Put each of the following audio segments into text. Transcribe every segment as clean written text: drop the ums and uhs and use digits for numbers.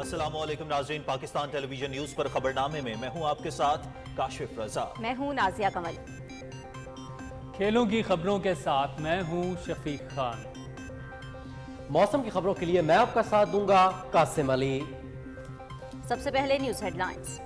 अस्सलाम वालेकुम नाज़रीन, पाकिस्तान टेलीविजन न्यूज पर खबरनामे में मैं हूं आपके साथ काशिफ रजा। मैं हूं नाजिया कमल। खेलों की खबरों के साथ मैं हूं शफीक खान। मौसम की खबरों के लिए मैं आपका साथ दूंगा कासिम अली। सबसे पहले न्यूज हेडलाइंस।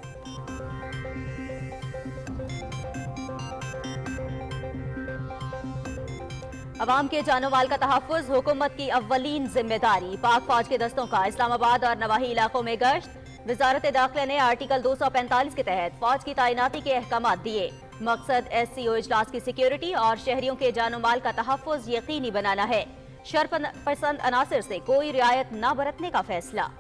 अवाम के जानो माल का तहफ़्फ़ुज़ हुकूमत की अव्वलीन जिम्मेदारी। पाक फौज के दस्तों का इस्लामाबाद और नवाही इलाकों में गश्त। वजारत दाखिला ने आर्टिकल 245 के तहत फौज की तैनाती के अहकाम दिए। मकसद SCO इजलास की सिक्योरिटी और शहरियों के जानो माल का तहफ़्फ़ुज़ यकीनी बनाना है। शरपसंद अनासिर से कोई रियायत न बरतने का फैसला।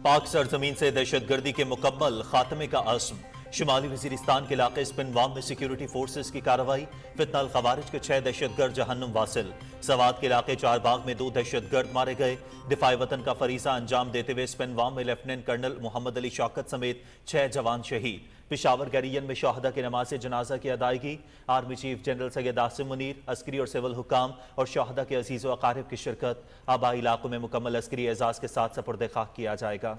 पाक सरजमीन से दहशतगर्दी के मुकम्मल खात्मे का आज़म। शुमाली वजीरिस्तान के इलाके स्पिनवाम में सिक्योरिटी फोर्सेस की कार्रवाई। फितनल खवारिज के 6 दहशतगर्द जहन्नुम वासिल। सवात के इलाके चारबाग में 2 दहशतगर्द मारे गए। दिफाई वतन का फरीसा अंजाम देते हुए स्पिनवाम में लेफ्टिनेंट कर्नल मोहम्मद अली शौकत समेत 6 जवान शहीद। पिशावर गैरियन में शहादा की नमाज जनाजा की अदायगी। Army chief general Syed Asim Munir, Askari और सिविल हुकाम और शहादा के अजीज़ व अकारिब की शिरकत। आबाई इलाकों में मुकम्मल अस्करी एजाज के साथ सपुर्द खाक किया जाएगा।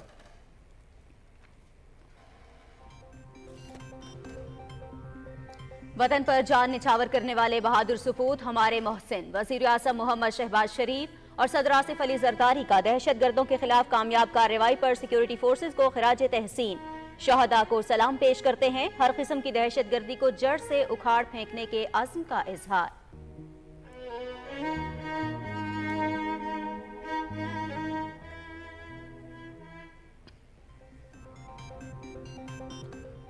वतन पर जान निछावर करने वाले बहादुर सपूत हमारे मोहसिन। वज़ीर आज़म मोहम्मद शहबाज शरीफ और सदर आसिफ अली जरदारी का दहशत गर्दों के खिलाफ कामयाब कार्रवाई पर सिक्योरिटी फोर्सेज को खिराज तहसीन। शहदा को सलाम पेश करते हैं। हर किस्म की दहशत गर्दी को जड़ से उखाड़ फेंकने के अज़्म का इजहार।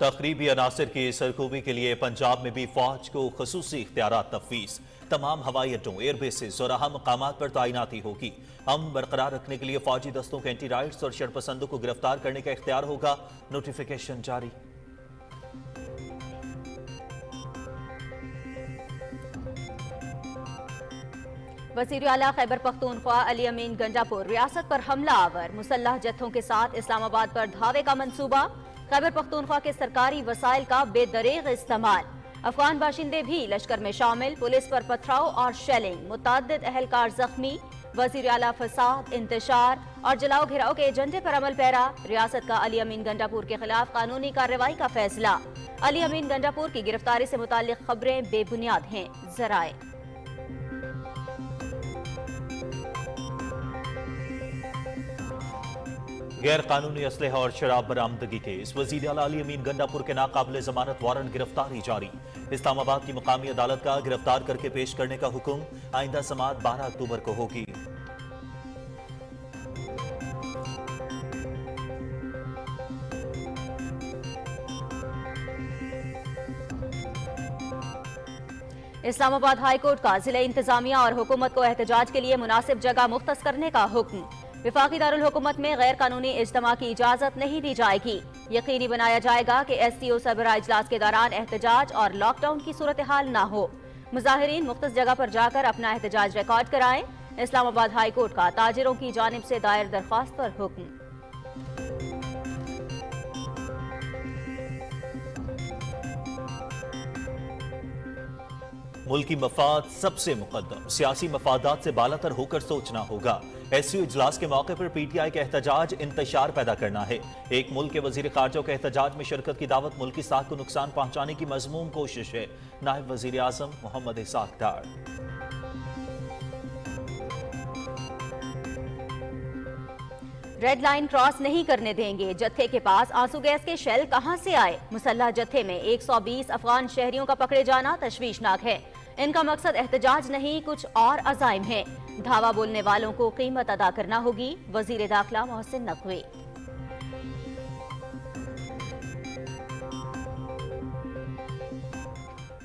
तकरीबी अनासिर की सरखूबी के लिए पंजाब में भी फौज को खसूसी इख्तियारात तफवीज़। तमाम हवाई अड्डों, एयरबेसेस और अहम मकामात पर तैनाती होगी। अमन बरकरार रखने के लिए फौजी दस्तों के एंटी राइट्स और शरपसंदों को गिरफ्तार करने का इख्तियार होगा। नोटिफिकेशन जारी। वज़ीर आला खैबर पख्तूनख्वा अली अमीन गंजापुर रियासत पर हमला आवर। मुसल्लह जत्थों के साथ इस्लामाबाद पर धावे का मंसूबा। खैबर पख्तूनख्वा के सरकारी वसाइल का बेदरीग इस्तेमाल। अफगान बाशिंदे भी लश्कर में शामिल। पुलिस पर पथराव और शेलिंग। मुतअद्दिद अहलकार जख्मी। वज़ीर आला फसाद, इंतशार और जलाओ घिराव के एजेंडे पर अमल पैरा। रियासत का अली अमीन गंजापुर के खिलाफ कानूनी कार्रवाई का फैसला। अली अमीन गंजापुर की गिरफ्तारी से मुताल्लिक खबरें बेबुनियाद हैं। जराए गैर कानूनी असलहा और शराब बरामदगी केस। वज़ीर आला अली अमीन गंडापुर के नाकाबिले जमानत वारंट गिरफ्तारी जारी। इस्लामाबाद की मुकामी अदालत का गिरफ्तार करके पेश करने का हुक्म। आइंदा समाअत 12 अक्टूबर को होगी। इस्लामाबाद हाई कोर्ट का जिला इंतजामिया और हुकूमत को एहतजाज के लिए मुनासिब जगह मुख्तस करने का हुक्म। विफाकी दारुल हुकूमत में गैर कानूनी इज्तिमा की इजाजत नहीं दी जाएगी। यकीनी बनाया जाएगा कि SCO सरबराह इजलास के दौरान एहतजाज और लॉकडाउन की सूरत हाल न हो। मुजाहिरीन मुख्तस जगह पर जाकर अपना एहतजाज रिकॉर्ड कराएं। इस्लामाबाद हाई कोर्ट का ताजिरों की जानिब से दायर दरख्वास्त पर हुक्म। मुल्की मफाद सबसे मुकद्दम। सियासी मफादात से बालातर होकर सोचना होगा। SCO इजलास के मौके पर PTI का एहतजाज इंतशार पैदा करना है। एक मुल्क के वजीर खारजा के एहतजाज में शिरकत की दावत मुल्की साख को नुकसान पहुंचाने की मजमूम कोशिश है। नायब वजीर आजम मोहम्मद इसाक डार। रेड लाइन क्रॉस नहीं करने देंगे। जत्थे के पास आंसू गैस के शेल कहां से आए? मुसल्लह जत्थे में 120 अफगान शहरियों का पकड़े जाना तशवीशनाक है। इनका मकसद एहतजाज नहीं, कुछ और अजाइम है। धावा बोलने वालों को कीमत अदा करना होगी। वजीर दाखिला मोहसिन नकवी।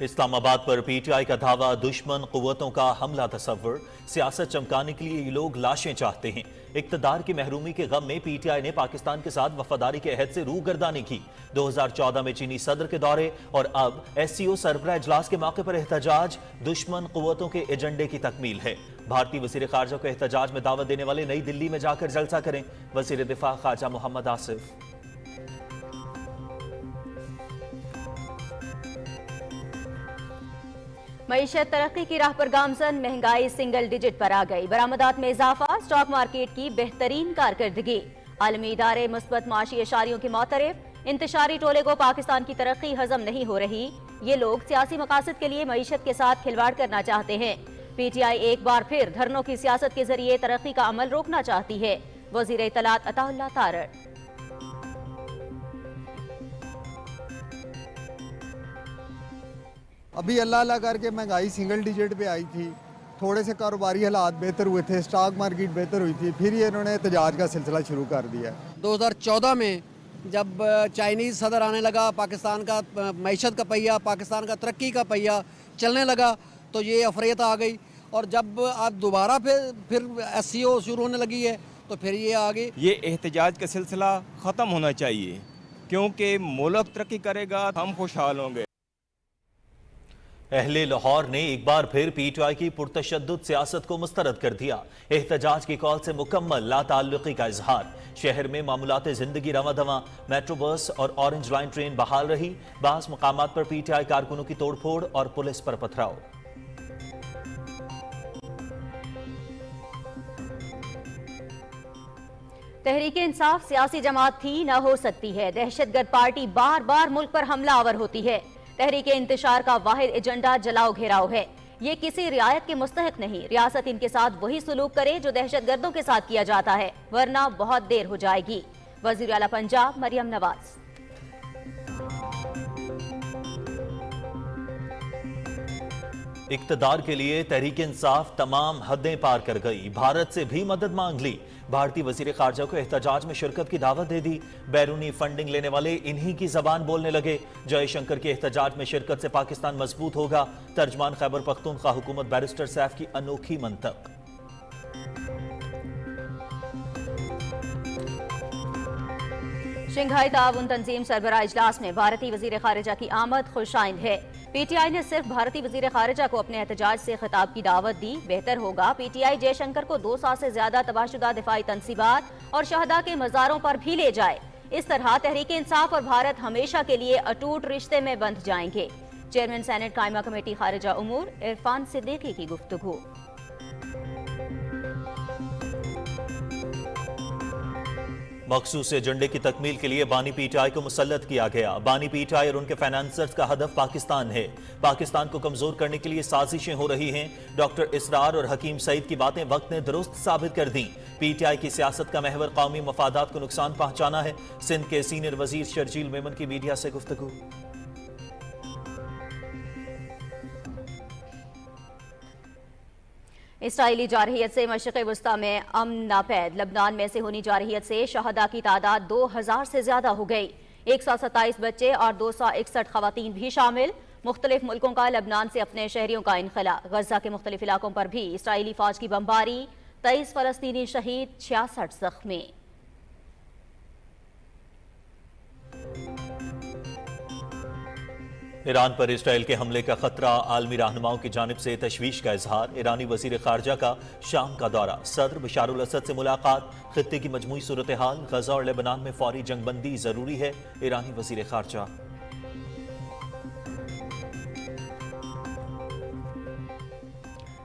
इस्लामाबाद पर PTI का धावा, दुश्मन कुव्वतों का हमला तस्वुर। सियासत चमकाने के लिए ये लोग लाशें चाहते हैं। इक्तदार की महरूमी के गम में PTI ने पाकिस्तान के साथ वफादारी के अहद से रूगर्दानी की। 2014 में चीनी सदर के दौरे और अब SCO सरबराह इजलास के मौके पर एहतजाज दुश्मन कुव्वतों के एजेंडे की तकमील है। भारतीय वजीर खारजा को एहतजाज में दावत देने वाले नई दिल्ली में जाकर जलसा करें। वजीर दिफा ख्वाजा मोहम्मद आसिफ। मईशत तरक्की की राह पर गामजन, महंगाई सिंगल डिजिट पर आ गई। बरामदात में इजाफा, स्टॉक मार्केट की बेहतरीन कारकर्दगी। आलमी इदारे मुस्बत माशी इशारियों की मौतरफ। इंतशारी टोले को पाकिस्तान की तरक्की हजम नहीं हो रही। ये लोग सियासी मकासद के लिए मईशत के साथ खिलवाड़ करना चाहते हैं। PTI एक बार फिर धरनों की सियासत के जरिए तरक्की का अमल रोकना चाहती है। वजीर इत्तलात अताउल्लाह तारड़। अभी अल्लाह अल्लाह करके महंगाई सिंगल डिजिट पे आई थी, थोड़े से कारोबारी हालात बेहतर हुए थे, स्टॉक मार्केट बेहतर हुई थी, फिर ये इन्होंने एहतजाज का सिलसिला शुरू कर दिया। 2014 में जब चाइनीज़ सदर आने लगा, पाकिस्तान का मईशत का पहिया, पाकिस्तान का तरक्की का पहिया चलने लगा, तो ये अफरियत आ गई। और जब आज दोबारा फिर SCO शुरू होने लगी है तो फिर ये आ गई। ये एहतजाज का सिलसिला ख़त्म होना चाहिए, क्योंकि मुल्क तरक्की करेगा, हम खुशहाल होंगे। अहले लाहौर ने एक बार फिर PTI की पुरतशद्दुद सियासत को मुस्तरद कर दिया। एहतजाज की कॉल से मुकम्मल लाताल्लुकी का इजहार। शहर में मामूलात जिंदगी रवा दवा, मेट्रो बस और ऑरेंज लाइन ट्रेन बहाल रही। बास मकामात पर PTI कारकुनों की तोड़फोड़ और पुलिस पर पथराव। तहरीक इंसाफ सियासी जमात थी, न हो सकती है। दहशतगर्द पार्टी बार बार मुल्क पर हमला आवर होती है। तहरीक इंतशार का वाहिद एजेंडा जलाओ घेराव है। ये किसी रियायत के मुस्तहिक नहीं। रियासत इनके साथ वही सुलूक करे जो दहशतगर्दों के साथ किया जाता है, वरना बहुत देर हो जाएगी। वजीर आला पंजाब मरियम नवाज। इक्तदार के लिए तहरीक इंसाफ तमाम हदें पार कर गई। भारत से भी मदद मांग ली। भारतीय वजीर खारजा को एहतजाज में शिरकत की दावत दे दी। बैरूनी फंडिंग लेने वाले इन्हीं की जबान बोलने लगे। जयशंकर के एहतजाज में शिरकत से पाकिस्तान मजबूत होगा। तर्जमान खैबर पख्तूनख्वा हुकूमत बैरिस्टर सैफ की अनोखी मंतक। शंघाई ताउन तंजीम सरबराह इजलास में भारतीय वजीर खारिजा की आमद खुशाइंद है। PTI ने सिर्फ भारतीय वजीर खारिजा को अपने एहतजाज से खिताब की दावत दी। बेहतर होगा PTI जयशंकर को 2 साल से ज्यादा तबाहशुदा दिफाई तनसीबात और शहदा के मज़ारों पर भी ले जाए। इस तरह तहरीक इंसाफ और भारत हमेशा के लिए अटूट रिश्ते में बंध जाएंगे। चेयरमैन सेनेट कायमा कमेटी खारिजा उमूर इरफान सिद्दीकी की गुफ्तगू। मखसूस एजेंडे की तकमील के लिए बानी PTI को मुसल्लत किया गया। बानी PTI और उनके फाइनेंसर्स का हदफ पाकिस्तान है। पाकिस्तान को कमजोर करने के लिए साजिशें हो रही हैं। डॉक्टर इसरार और हकीम सईद की बातें वक्त ने दुरुस्त साबित कर दी। PTI की सियासत का महवर कौमी मफादात को नुकसान पहुंचाना है। सिंध के सीनियर वजीर शर्जील मेमन की मीडिया से गुफ्तगू। इसराइली जारहियत से मशरिक़ वस्ता में अमन नापैद। लबनान में से होनी जारहियत से शहदा की तादाद 2000 से ज्यादा हो गई। 127 बच्चे और 261 खवातीन भी शामिल। मुख्तलिफ मुल्कों का लबनान से अपने शहरियों का इनखला। गजा के मुख्तलिफ इलाकों पर भी इसराइली फौज की बमबारी। 23 फलस्तीनी शहीद, 66 जख्मी। ईरान पर इसराइल के हमले का खतरा। आलमी रहनुमाओं की जानिब से तशवीश का इजहार। ईरानी वजीर खारजा का शाम का दौरा। सदर बशारुल असद से मुलाकात। खित्ते की मजमूई सूरत हाल, गजा और लेबनान में फौरी जंगबंदी जरूरी है। ईरानी वजीर खारजा।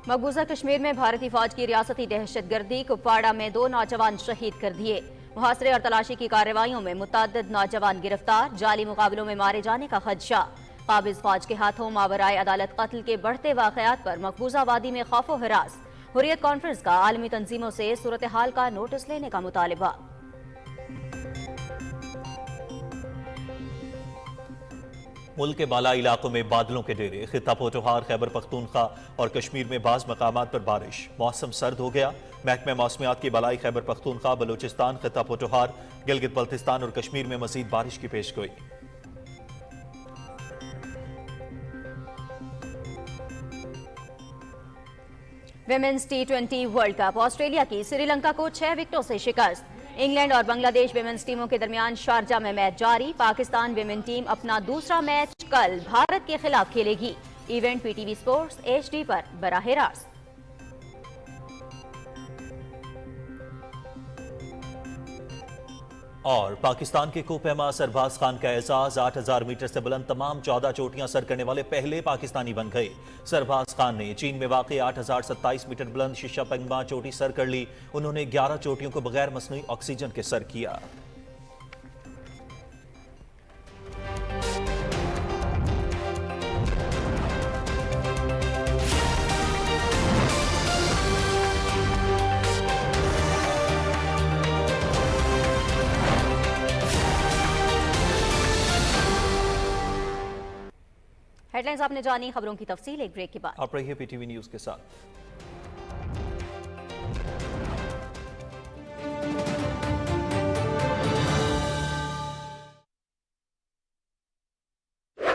मकबूजा कश्मीर में भारतीय फौज की रियासती दहशतगर्दी। कुपवाड़ा में 2 नौजवान शहीद कर दिए। मुहासरे और तलाशी की कार्रवाइयों में मुतअद्दिद नौजवान गिरफ्तार। जाली मुकाबलों में मारे जाने का खदशा। काबिज फौज के हाथों मावराए अदालत कत्ल के बढ़ते वाकयात पर मकबूजा वादी में खौफो हिरास। हुर्रियत कॉन्फ्रेंस का आलमी तंजीमों से सूरत हाल का नोटिस लेने का मुतालिबा। मुल्क के बालाई इलाकों में बादलों के डेरे। खित्ता पोटोहार, खैबर पख्तूनख्वा और कश्मीर में बाज़ मकामात पर बारिश। मौसम सर्द हो गया। महकमे मौसमियात की बालाई खैबर पख्तूनख्वा, बलूचिस्तान, खित्ता पोटोहार, गिलगित बल्तिस्तान और कश्मीर में मजीद बारिश की पेशगोई। Women's T20 world cup. Australia की श्रीलंका को 6 विकेटों से शिकस्त। इंग्लैंड और बांग्लादेश विमेंस टीमों के दरमियान शारजा में मैच जारी। पाकिस्तान विमेन टीम अपना दूसरा मैच कल भारत के खिलाफ खेलेगी। इवेंट PTV स्पोर्ट्स HD पर बराह रास्त। اور پاکستان کے کوپیما سرباز خان کا اعزاز 8000 میٹر سے بلند تمام 14 چوٹیاں سر کرنے والے پہلے پاکستانی بن گئے۔ سرباز خان نے چین میں واقع 8027 میٹر بلند شیشا پنگما چوٹی سر کر لی۔ انہوں نے 11 چوٹیوں کو بغیر مصنوعی آکسیجن کے سر کیا۔ ہیڈ لائنز آپ نے جانی، خبروں کی تفصیل ایک بریک کے بعد۔ آپ رہیے پی ٹی وی نیوز کے ساتھ۔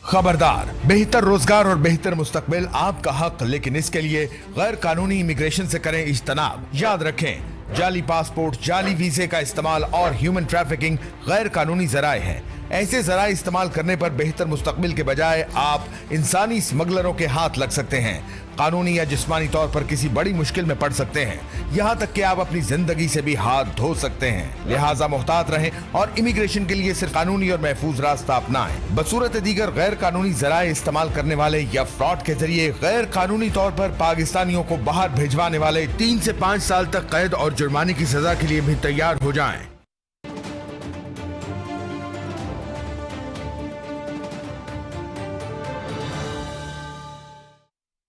خبردار، بہتر روزگار اور بہتر مستقبل آپ کا حق، لیکن اس کے لیے غیر قانونی امیگریشن سے کریں اجتناب۔ یاد رکھیں، جعلی پاسپورٹ، جعلی ویزے کا استعمال اور ہیومن ٹریفکنگ غیر قانونی ذرائع ہیں۔ ایسے ذرائع استعمال کرنے پر بہتر مستقبل کے بجائے آپ انسانی اسمگلروں کے ہاتھ لگ سکتے ہیں، قانونی یا جسمانی طور پر کسی بڑی مشکل میں پڑ سکتے ہیں، یہاں تک کہ آپ اپنی زندگی سے بھی ہاتھ دھو سکتے ہیں۔ لہٰذا محتاط رہیں اور امیگریشن کے لیے صرف قانونی اور محفوظ راستہ اپنائیں۔ بصورت دیگر غیر قانونی ذرائع استعمال کرنے والے یا فراڈ کے ذریعے غیر قانونی طور پر پاکستانیوں کو باہر بھیجوانے والے 3 سے 5 سال تک قید اور جرمانے کی سزا کے لیے بھی تیار ہو جائیں۔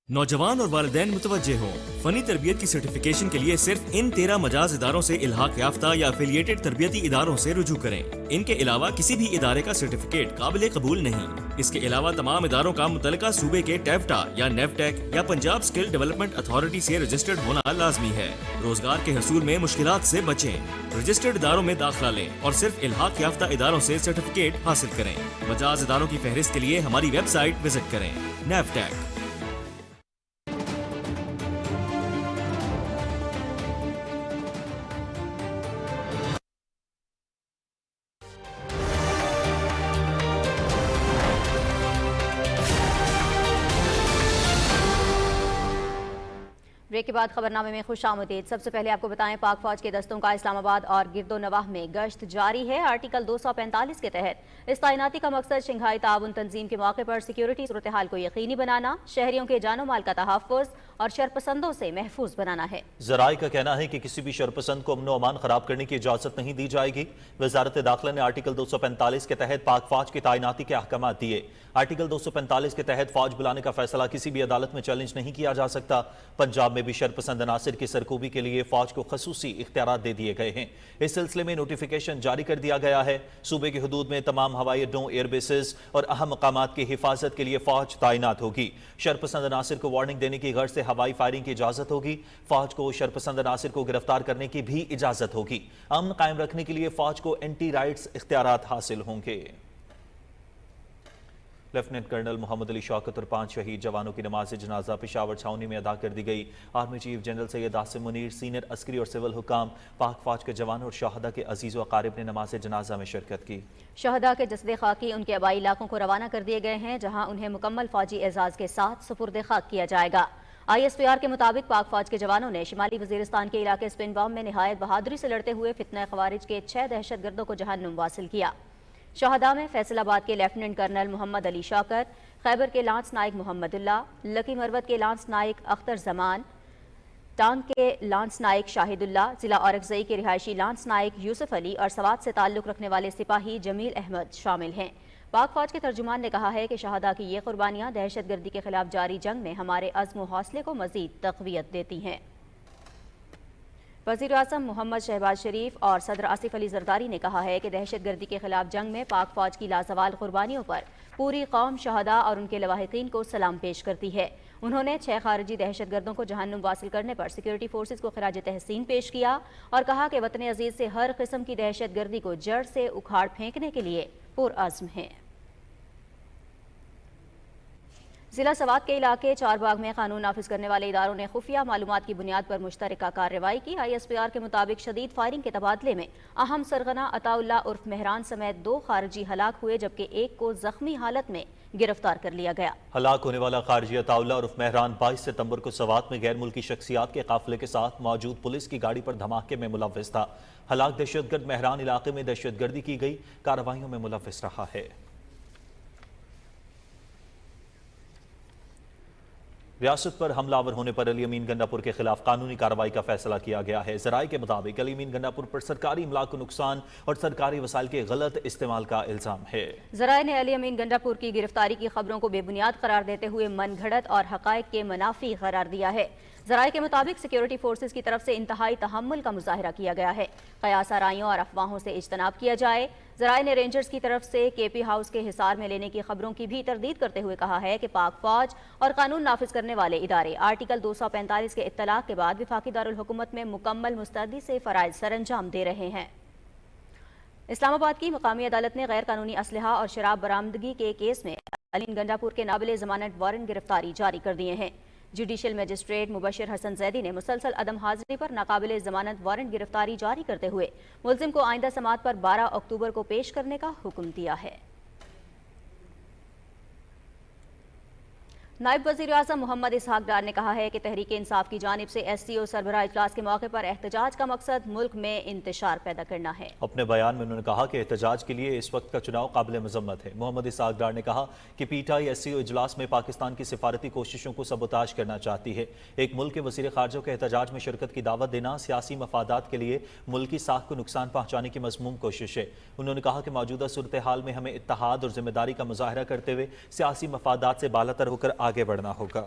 نوجوان اور والدین متوجہ ہوں، فنی تربیت کی سرٹیفکیشن کے لیے صرف ان 13 مجاز اداروں سے الحاق یافتہ یا افیلیٹڈ تربیتی اداروں سے رجوع کریں۔ ان کے علاوہ کسی بھی ادارے کا سرٹیفکیٹ قابل قبول نہیں۔ اس کے علاوہ تمام اداروں کا متعلقہ صوبے کے ٹیفٹا یا نیفٹیک یا پنجاب سکل ڈیولپمنٹ اتھارٹی سے رجسٹرڈ ہونا لازمی ہے۔ روزگار کے حصول میں مشکلات سے بچیں، رجسٹرڈ اداروں میں داخلہ لیں اور صرف الحاق یافتہ اداروں سے سرٹیفکیٹ حاصل کریں۔ مجاز اداروں کی فہرست کے لیے ہماری ویب سائٹ وزٹ کریں۔ نیفٹیک۔ بریک کے بعد خبرنامے میں خوش آمدید۔ سب سے پہلے آپ کو بتائیں، پاک فوج کے دستوں کا اسلام آباد اور گرد و نواح میں گشت جاری ہے۔ آرٹیکل 245 کے تحت اس تعیناتی کا مقصد شنگھائی تعاون تنظیم کے موقع پر سیکیورٹی صورتحال کو یقینی بنانا، شہریوں کے جان و مال کا تحفظ اور شرپسندوں سے محفوظ بنانا ہے۔ ذرائع کا کہنا ہے کہ کسی بھی شرپسند کو امن و امان خراب کرنے کی اجازت نہیں دی جائے گی۔ وزارت داخلہ نے آرٹیکل 245 کے تحت پاک فوج کی تعیناتی کے احکامات دیے۔ آرٹیکل 245 کے تحت فوج بلانے کا فیصلہ کسی بھی عدالت میں چیلنج نہیں کیا جا سکتا۔ پنجاب میں بھی شرپسند عناصر کی سرکوبی کے لیے فوج کو خصوصی اختیارات دے دیے گئے ہیں۔ اس سلسلے میں نوٹیفیکیشن جاری کر دیا گیا ہے۔ صوبے کی حدود میں تمام ہوائی اڈوں، ایئر بیسز اور اہم مقامات کی حفاظت کے لیے فوج تعینات ہوگی۔ شرپسند عناصر کو وارننگ دینے کی غرض سے ہوائی فائرنگ کی اجازت ہوگی۔ فوج کو شرپسند عناصر کو گرفتار کرنے کی بھی اجازت ہوگی۔ امن قائم رکھنے کے لیے فوج کو اینٹی رائٹس اختیارات حاصل ہوں گے۔ لیفٹیننٹ کرنل محمد علی شوکت اور 5 شہید جوانوں کی نماز جنازہ پشاور چھاؤنی میں ادا کر دی گئی۔ Army chief general Syed Asim Munir, senior عسکری اور سول حکام، پاک فوج کے جوانوں اور شہداء کے عزیز و اقارب نے نماز جنازہ میں شرکت کی۔ شہداء کے جسد خاکی ان کے آبائی علاقوں کو روانہ کر دیے گئے ہیں، جہاں انہیں مکمل فوجی اعزاز کے ساتھ سپرد خاک کیا جائے گا۔ ISPR کے مطابق پاک فوج کے جوانوں نے شمالی وزیرستان کے علاقے سپن بام میں نہایت بہادری سے لڑتے ہوئے فتنہ خوارج کے 6 دہشت گردوں کو جہنم واصل کیا۔ شہداء میں فیصل آباد کے لیفٹیننٹ کرنل محمد علی شوکت، خیبر کے لانس نائک محمد اللہ، لکی مروت کے لانس نائک اختر زمان، ٹانگ کے لانس نائک شاہد اللہ، ضلع اورکزئی کے رہائشی لانس نائک یوسف علی اور سوات سے تعلق رکھنے والے سپاہی جمیل احمد شامل ہیں۔ پاک فوج کے ترجمان نے کہا ہے کہ شہداء کی یہ قربانیاں دہشت گردی کے خلاف جاری جنگ میں ہمارے عزم و حوصلے کو مزید تقویت دیتی ہیں۔ وزیر اعظم محمد شہباز شریف اور صدر آصف علی زرداری نے کہا ہے کہ دہشت گردی کے خلاف جنگ میں پاک فوج کی لازوال قربانیوں پر پوری قوم شہداء اور ان کے لواحقین کو سلام پیش کرتی ہے۔ انہوں نے 6 خارجی دہشت گردوں کو جہنم واصل کرنے پر سیکیورٹی فورسز کو خراج تحسین پیش کیا اور کہا کہ وطن عزیز سے ہر قسم کی دہشت گردی کو جڑ سے اکھاڑ پھینکنے کے لیے پرعزم ہیں۔ ضلع سوات کے علاقے چار باغ میں قانون نافذ کرنے والے اداروں نے خفیہ معلومات کی بنیاد پر مشترکہ کارروائی کی۔ ISPR کے مطابق شدید فائرنگ کے تبادلے میں اہم سرغنہ عطا اللہ عرف مہران سمیت 2 خارجی ہلاک ہوئے، جبکہ ایک کو زخمی حالت میں गिरफ्तार कर लिया गया। हलाक होने वाला खारजी अताउल्ला उर्फ मेहरान 22 सितंबर को सवात में गैर मुल्की शख्सियात के काफिले के साथ मौजूद पुलिस की गाड़ी पर धमाके में मुलव्विस था। हलाक दहशतगर्द मेहरान इलाके में दहशतगर्दी की गई कार्रवाइयों में मुलव्विस रहा है। रियासत पर हमलावर होने पर अली अमीन गंडापुर के खिलाफ कानूनी कार्रवाई का फैसला किया गया है। जराये के मुताबिक अली अमीन गंडापुर पर सरकारी इमलाक को नुकसान और सरकारी वसाइल के गलत इस्तेमाल का इल्जाम है। जराये ने अली अमीन गंडापुर की गिरफ्तारी की खबरों को बेबुनियाद करार देते हुए मनगढ़ंत और हकायक के मुनाफी करार दिया है। जराये के मुताबिक सिक्योरिटी फोर्सेज की तरफ से इंतहाई तहम्मुल का मुजाहिरा किया गया है। कयास आराइयों और अफवाहों से इज्तनाब किया जाए। जराये ने रेंजर्स की तरफ से केपी हाउस के हिसार में लेने की खबरों की भी तरदीद करते हुए कहा है कि पाक फौज और कानून नाफिज करने वाले इदारे आर्टिकल 245 के इत्तलाक के बाद विफाकी दारुल हुकूमत में मुकम्मल मुस्तैदी से फराइज सरअंजाम दे रहे हैं। इस्लामाबाद की मकामी अदालत ने गैर कानूनी असलहा और शराब बरामदगी के केस में अली गंडापुर के नाबिल जमानत वारंट गिरफ्तारी जारी कर दिए हैं। जुडिशल मजिस्ट्रेट मुबशिर हसन जैदी ने मुसलसल अदम हाजिरी पर नाकाबिल जमानत वारंट गिरफ्तारी जारी करते हुए मुल्जिम को आइंदा समाअत पर 12 अक्टूबर को पेश करने का हुक्म दिया है। नायब वज़ीर आज़म मोहम्मद इसहाक डार ने कहा है कि तहरीक इंसाफ की जानिब से SCO सरबराह इजलास के मौके पर एहतजाज का मकसद मुल्क में इंतशार पैदा करना है। अपने बयान में उन्होंने कहा कि एहतजाज के लिए इस वक्त का चुनाव काबिल मजम्मत है। मोहम्मद इसहाक डार ने कहा कि PTI SCO इजलास में पाकिस्तान की सिफारती कोशिशों को सबोताज करना चाहती है। एक मुल्क के वज़ीर ख़ारजा के एहतजाज में शिरकत की दावत देना सियासी मफादात के लिए मुल्की साख को नुकसान पहुँचाने की मज़मूम कोशिश है। उन्होंने कहा कि मौजूदा सूरत हाल में हमें इत्तेहाद और जिम्मेदारी का मुजाहरा करते हुए सियासी मफादात से बालातर होकर आगे बढ़ना होगा।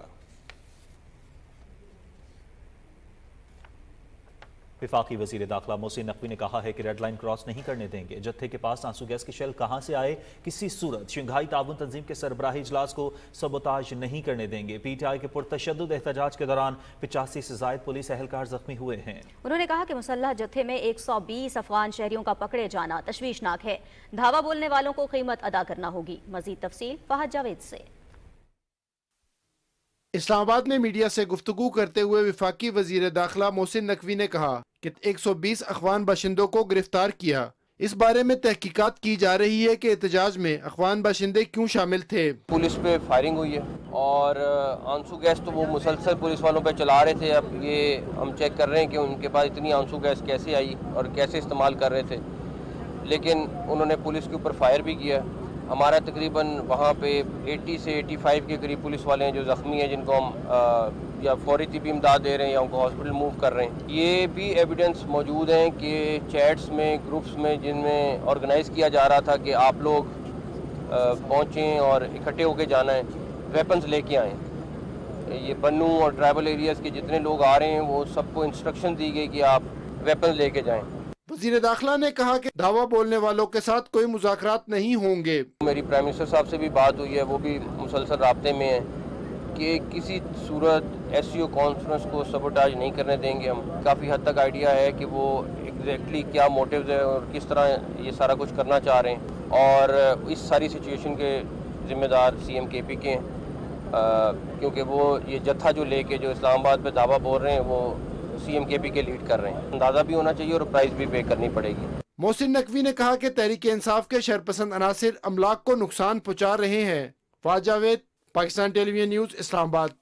विफाकी वजीर दाखिला मोहसिन नकवी ने कहा है कि रेड लाइन क्रॉस नहीं करने देंगे। जत्थे के पास आंसू गैस के शेल कहां से आए, किसी सूरत शंघाई ताउन तंजीम के सरबराही इजलास को सबोताज नहीं करने देंगे। PTI के पुरतशद्दुद एहतजाज के दौरान 85 से जायद पुलिस एहलकार जख्मी हुए हैं। उन्होंने कहा कि मुसल्लह जत्थे में 120 अफगान शहरियों का पकड़े जाना तशवीशनाक है। धावा बोलने वालों को कीमत अदा करना होगी। मजीद तफसील फहद जावेद से। इस्लामाबाद में मीडिया से गुफ्तगू करते हुए विफाकी वजीर दाखिला मोहसिन नकवी ने कहा कि 120 अफगान बाशिंदों को गिरफ्तार किया। इस बारे में तहकीकात की जा रही है कि एहतजाज में अफगान बाशिंदे क्यों शामिल थे। पुलिस पे फायरिंग हुई है और आंसू गैस तो वो मुसलसल पुलिस वालों पे चला रहे थे। अब ये हम चेक कर रहे हैं कि उनके पास इतनी आंसू गैस कैसे आई और कैसे इस्तेमाल कर रहे थे, लेकिन उन्होंने पुलिस के ऊपर फायर भी किया। हमारा तकरीबन वहाँ पे 80 से 85 के करीब पुलिस वाले हैं जो ज़ख्मी हैं, जिनको हम या फौरी तिब्बी इमदाद दे रहे हैं या उनको हॉस्पिटल मूव कर रहे हैं। ये भी एविडेंस मौजूद हैं कि चैट्स में, ग्रुप्स में, जिनमें ऑर्गेनाइज़ किया जा रहा था कि आप लोग पहुँचें और इकट्ठे होकर जाना है, वेपन्स लेके आएँ। ये बन्नू और ट्राइबल एरियाज़ के जितने लोग आ रहे हैं वो सबको इंस्ट्रक्शन दी गई कि आप वेपन्स लेके जाएँ। वज़ीर दाखिला ने कहा कि दावा बोलने वालों के साथ कोई मुज़ाकरात नहीं होंगे। मेरी प्राइम मिनिस्टर साहब से भी बात हुई है, वो भी मुसलसल राब्ते में है कि किसी सूरत SCO कॉन्फ्रेंस को सबोटाज नहीं करने देंगे हम। काफ़ी हद तक आइडिया है कि वो एग्जैक्टली क्या मोटिव्स है और किस तरह ये सारा कुछ करना चाह रहे हैं, और इस सारी सिचुएशन के ज़िम्मेदार CM KP के हैं, क्योंकि वो ये जत्था जो लेके जो इस्लामाबाद पे दावा बोल रहे हैं वो CM KP के लीड कर रहे हैं। अंदाज़ा भी होना चाहिए और प्राइस भी पे करनी पड़ेगी। मोहसिन नकवी ने कहा कि तहरीक इंसाफ के शरपसंद अनासिर अमलाक को नुकसान पहुँचा रहे हैं। Fahad Javed, Pakistan television news, Islamabad.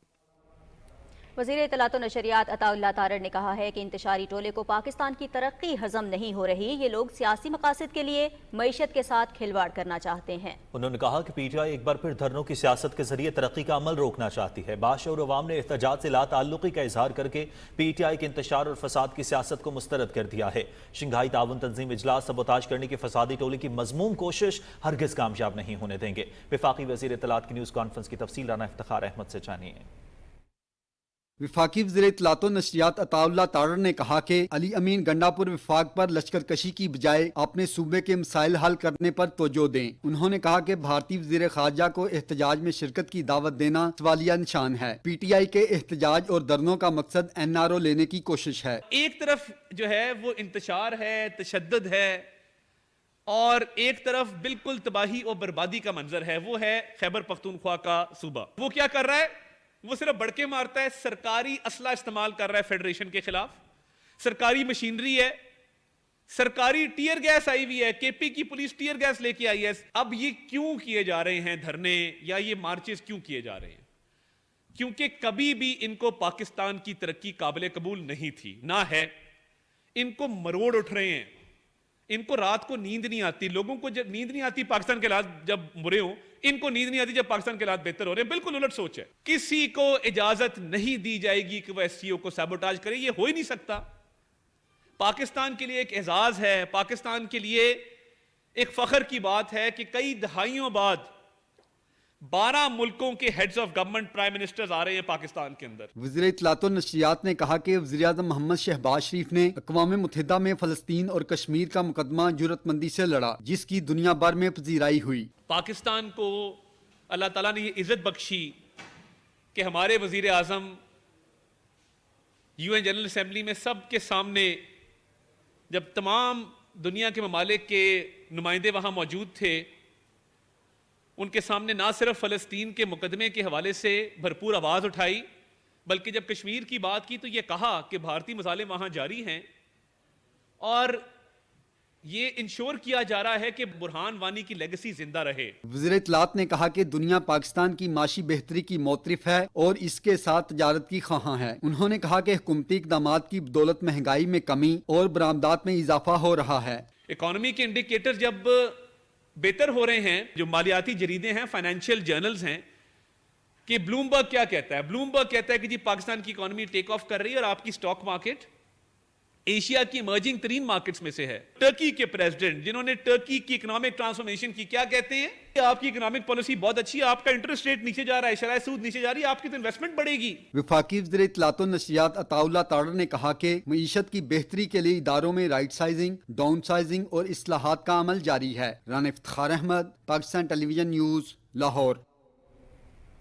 वज़ीर इत्तलात व नशरियात अताउल्लाह तारड़ ने कहा है कि इंतशारी टोले को पाकिस्तान की तरक्की हजम नहीं हो रही। ये लोग सियासी मकासद के लिए मईशत के साथ खिलवाड़ करना चाहते हैं। उन्होंने कहा कि PTI एक बार फिर धरनों की सियासत के जरिए तरक्की का अमल रोकना चाहती है। बाशऊर अवाम ने एहतजाज से लाताल्लुकी का इजहार करके PTI के इंतशार और फसाद की सियासत को मुस्तरद कर दिया है। शंघाई ताउन तंजीम इजलास सबोताज करने की फसादी टोले की मजमूम कोशिश हरगिज कामयाब नहीं होने देंगे। विफाकी वज़ीर इत्तलात की न्यूज़ कॉन्फ्रेंस की तफसील राना इफ्तिखार अहमद से जानिए। विफाकी वज़ीर इत्तलात व नशरियात अताउल्लाह तारड़ ने कहा कि अली अमीन गंडापुर विफाक पर लश्कर कशी की बजाय अपने सूबे के मसाइल हल करने पर तवज्जो दें। उन्होंने कहा कि भारतीय वज़ीर ख़ारजा को एहतजाज में शिरकत की दावत देना सवालिया निशान है। PTI के एहतजाज और धरनों का मकसद NRO लेने की कोशिश है। एक तरफ जो है वो इंतशार है, तशद्दुद है, और एक तरफ बिल्कुल तबाही और बर्बादी का मंजर है। वो है खैबर पख्तूनख्वा का सूबा। वो क्या कर रहा है? वो सिर्फ बड़के मारता है, सरकारी असला इस्तेमाल कर रहा है फेडरेशन के खिलाफ। सरकारी मशीनरी है सरकारी टीयर गैस आई हुई है, केपी की पुलिस टीयर गैस लेके आई है। अब ये क्यों किए जा रहे हैं धरने या ये मार्चेस क्यों किए जा रहे हैं? क्योंकि कभी भी इनको पाकिस्तान की तरक्की काबिल कबूल नहीं थी, ना है। इनको मरोड़ उठ रहे हैं, इनको रात को नींद नहीं आती। लोगों को जब नींद नहीं आती पाकिस्तान के हालात जब बुरे हो, इनको नींद नहीं आती जब पाकिस्तान के हालात बेहतर हो रहे हैं। बिल्कुल उलट सोच है। किसी को इजाजत नहीं दी जाएगी कि वह एससीओ को सैबोटाज करे, ये हो ही नहीं सकता। पाकिस्तान के लिए एक एजाज है, पाकिस्तान के लिए एक फख्र की बात है कि कई दहाइयों बाद 12 मुल्कों के heads of government prime ministers आ रहे हैं पाकिस्तान के अंदर। वज़ीर इत्तलात व नशरियात ने कहा कि वज़ीर-ए-आज़म मोहम्मद शहबाज शरीफ ने अक़वाम मुत्तहिदा में फ़लस्तीन और कश्मीर का मुकदमा जुर्रतमंदी से लड़ा, जिसकी दुनिया भर में पजीराई हुई। पाकिस्तान को अल्लाह ताला ने ये इज्जत बख्शी कि हमारे वज़ीर आज़म यूएन जनरल असेंबली में सबके सामने, जब तमाम दुनिया के ममालिक के नुमाइंदे वहाँ मौजूद थे, उनके सामने ना सिर्फ फ़लस्तीन के मुकदमे के हवाले से भरपूर आवाज़ उठाई, बल्कि जब कश्मीर की बात की तो ये कहा कि भारतीय मसाले वहाँ जारी हैं और ये इंश्योर किया जा रहा है कि बुरहान वानी की लेगेसी जिंदा रहे। वज़ीर इत्तलात ने कहा कि दुनिया पाकिस्तान की माशी बेहतरी की मोतरिफ है और इसके साथ तजारत की ख्वाहां है। उन्होंने कहा कि हुकूमती इक़दामात की बदौलत महंगाई में कमी और बरामदात में इजाफा हो रहा है। इकॉनमी के इंडिकेटर जब बेहतर हो रहे हैं, जो मालियाती जरीदे हैं, फाइनेंशियल जर्नल्स हैं, कि ब्लूमबर्ग क्या कहता है? ब्लूमबर्ग कहता है कि जी पाकिस्तान की इकॉनमी टेक ऑफ कर रही है और आपकी स्टॉक मार्केट एशिया की इमर्जिंग तरीन मार्केट्स में से है। टर्की के प्रेसिडेंट जिन्होंने टर्की की इकोनॉमिक ट्रांसफॉर्मेशन की, क्या कहते हैं कि आपकी इकोनॉमिक पॉलिसी बहुत अच्छी है, आपका इंटरेस्ट रेट नीचे जा रहा है, शरह सूद नीचे जा रही है, आपकी तो इन्वेस्टमेंट बढ़ेगी। वफाकी वज़ीर इत्तलात व नशरियात अताउल्लाह तारड़ ने कहा कि मईशत की बेहतरी के लिए इदारों में राइट साइजिंग, डाउन साइजिंग और इस्लाहात का अमल जारी है। Rana Iftikhar Ahmed, Pakistan television news, Lahore.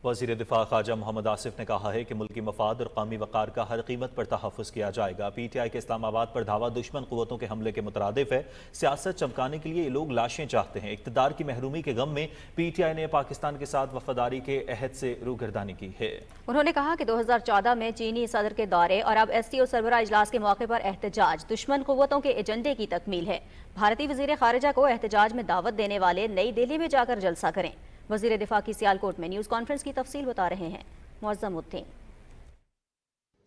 वज़ीर दिफा ख्वाजा मोहम्मद आसिफ ने कहा है कि मुल्की मफाद और कौमी वक़ार का हर कीमत पर तहफ़्फ़ुज़ किया जाएगा। PTI के इस्लामाबाद पर धावा दुश्मन क़ुव्वतों के हमले के मुतरादिफ है। सियासत चमकाने के लिए ये लोग लाशें चाहते हैं। इक़्तिदार की महरूमी के गम में PTI ने पाकिस्तान के साथ वफादारी के अहद से रूगर्दानी की है। उन्होंने कहा कि 2014 में चीनी सदर के दौरे और अब SCO सरबराह इजलास के मौके पर एहतजाज दुश्मन क़ुव्वतों के एजेंडे की तकमील है। भारतीय वज़ीर ख़ारिजा को एहतजाज में दावत देने वाले नई दिल्ली में जाकर जलसा करें। वज़ीर दिफा की सियालकोट में न्यूज़ कॉन्फ्रेंस की तफसील बता रहे हैं मुअज़्ज़मुद्दीन।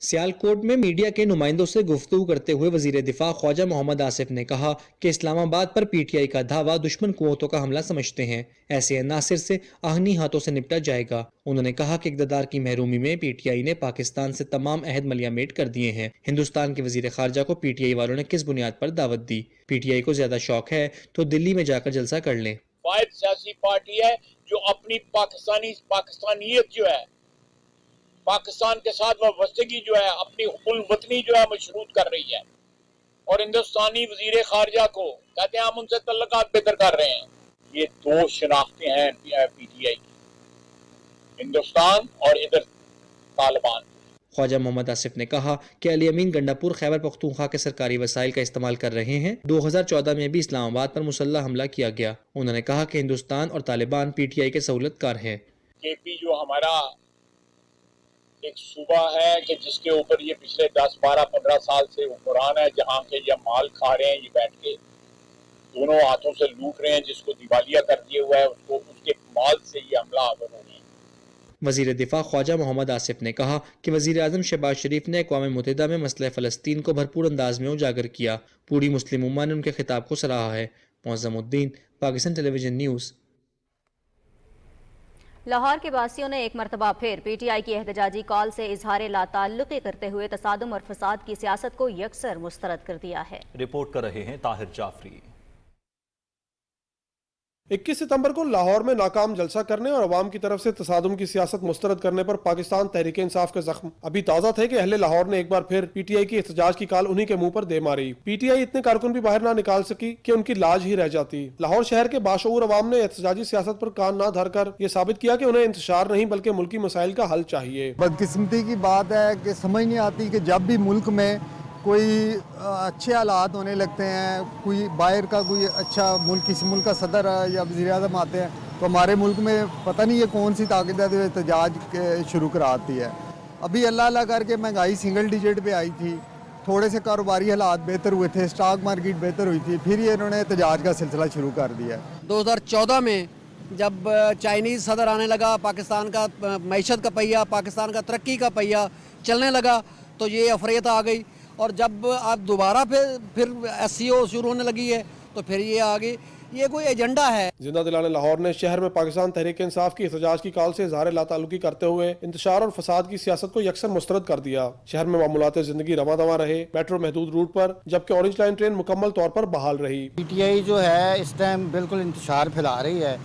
सियालकोट में मीडिया के नुमाइंदों से गुफ्तगू करते हुए वज़ीर दिफा ख्वाजा मोहम्मद आसिफ ने कहा कि इस्लामाबाद पर PTI का धावा दुश्मन क़ुव्वतों का हमला समझते हैं। ऐसे अनासिर से आहनी हाथों से निपटा जाएगा। उन्होंने कहा कि इक़्तिदार की महरूमी में PTI ने पाकिस्तान से तमाम अहद मलियामेट कर दिए हैं। हिंदुस्तान के वज़ीर ख़ारिजा को PTI वालों ने किस बुनियाद पर दावत दी? PTI को ज्यादा शौक है तो दिल्ली में जाकर जलसा कर लें। वाहिद सियासी पार्टी है जो अपनी पाकिस्तानियत जो है, पाकिस्तान के साथ वाबस्तगी जो है, अपनी वतनी जो है मशरूत कर रही है और हिंदुस्तानी वजीर खारजा को कहते हैं हम उनसे तल्लुकात बेहतर कर रहे हैं। ये दो शनाख्तें हैं PTI की, हिंदुस्तान और इधर तालिबान। ख्वाजा मोहम्मद आसिफ ने कहा कि अली अमीन गंडापुर खैबर पख्तूनख्वा के सरकारी वसाइल का इस्तेमाल कर रहे हैं। 2014 में भी इस्लामाबाद पर मुसल्लह हमला किया गया। उन्होंने कहा कि हिंदुस्तान और तालिबान PTI के सहूलतकार हैं। KP जो हमारा एक सूबा है कि जिसके ऊपर ये पिछले 10, 12, 15 साल से हुक्मरान है, जहाँ के ये माल खा रहे हैं, ये बैठ के दोनों हाथों से लूट रहे हैं, जिसको दिवालिया कर दिया हुआ है, उसको उसके माल से ये हमला आवर हो रहे हैं। वज़ीर दिफा ख्वाजा मोहम्मद आसिफ ने कहा कि वज़ीर आज़म शहबाज शरीफ ने अक़वाम मुत्तहिदा में मसला फ़लस्तीन को भरपूर अंदाज में उजागर किया। पूरी मुस्लिम उम्मा ने उनके खिताब को सराहा है। मुअज़्ज़मुद्दीन, पाकिस्तान टेलीविजन न्यूज़। लाहौर के वासियों ने एक मरतबा फिर PTI की एहतजाजी कॉल से इजहार लाताल्लुक़ी करते हुए तसादुम और फसाद की सियासत को यकसर मुस्तरद कर दिया है। रिपोर्ट कर रहे हैं ताहिर जाफरी। 21 सितंबर को लाहौर में नाकाम जलसा करने और अवाम की तरफ से तसादुम की सियासत मुस्तरद करने पर पाकिस्तान तहरीक इंसाफ के जख्म अभी ताज़ा थे कि अहले लाहौर ने एक बार फिर PTI की एहतजाज की कॉल उन्हीं के मुंह पर दे मारी। PTI इतने कारकुन भी बाहर ना निकाल सकी कि उनकी लाज ही रह जाती। लाहौर शहर के बाशऊर अवाम ने एहतजाजी सियासत पर कान ना धर कर ये साबित किया कि उन्हें इंतशार नहीं बल्कि मुल्की मसाइल का हल चाहिए। बदकिस्मती की बात है कि समझ नहीं आती कि जब भी मुल्क में कोई अच्छे हालात होने लगते हैं, कोई बाहर का कोई अच्छा मुल्क, किसी मुल्क का सदर या वज़ीर आज़म आते हैं, तो हमारे मुल्क में पता नहीं ये कौन सी ताकत है जो एहतजाज शुरू कराती है। अभी अल्लाह अल्लाह करके महंगाई सिंगल डिजिट पे आई थी थोड़े से कारोबारी हालात बेहतर हुए थे, स्टॉक मार्केट बेहतर हुई थी, फिर ये इन्होंने एहतजाज का सिलसिला शुरू कर दिया। 2014 में जब चाइनीज़ सदर आने लगा, पाकिस्तान का मईशत का पहिया, पाकिस्तान का तरक्की का पहिया चलने लगा, तो ये अफरेत आ गई। और जब आप दोबारा फिर SCO शुरू होने लगी है तो फिर ये आ गई। ये कोई एजेंडा है। जिंदा दिलाने लाहौर ने शहर में पाकिस्तान तहरीक इंसाफ की एहतजाज की काल से इजहार लाताल्लुकी करते हुए इंतशार और फसाद की सियासत को यकसर मुस्तरद कर दिया। शहर में मामूलात जिंदगी रवा दवा रहे, मेट्रो महदूद रूट पर, जबकि ऑरेंज लाइन ट्रेन मुकम्मल तौर पर बहाल रही। PTI जो है इस टाइम बिल्कुल इंतशार फैला रही है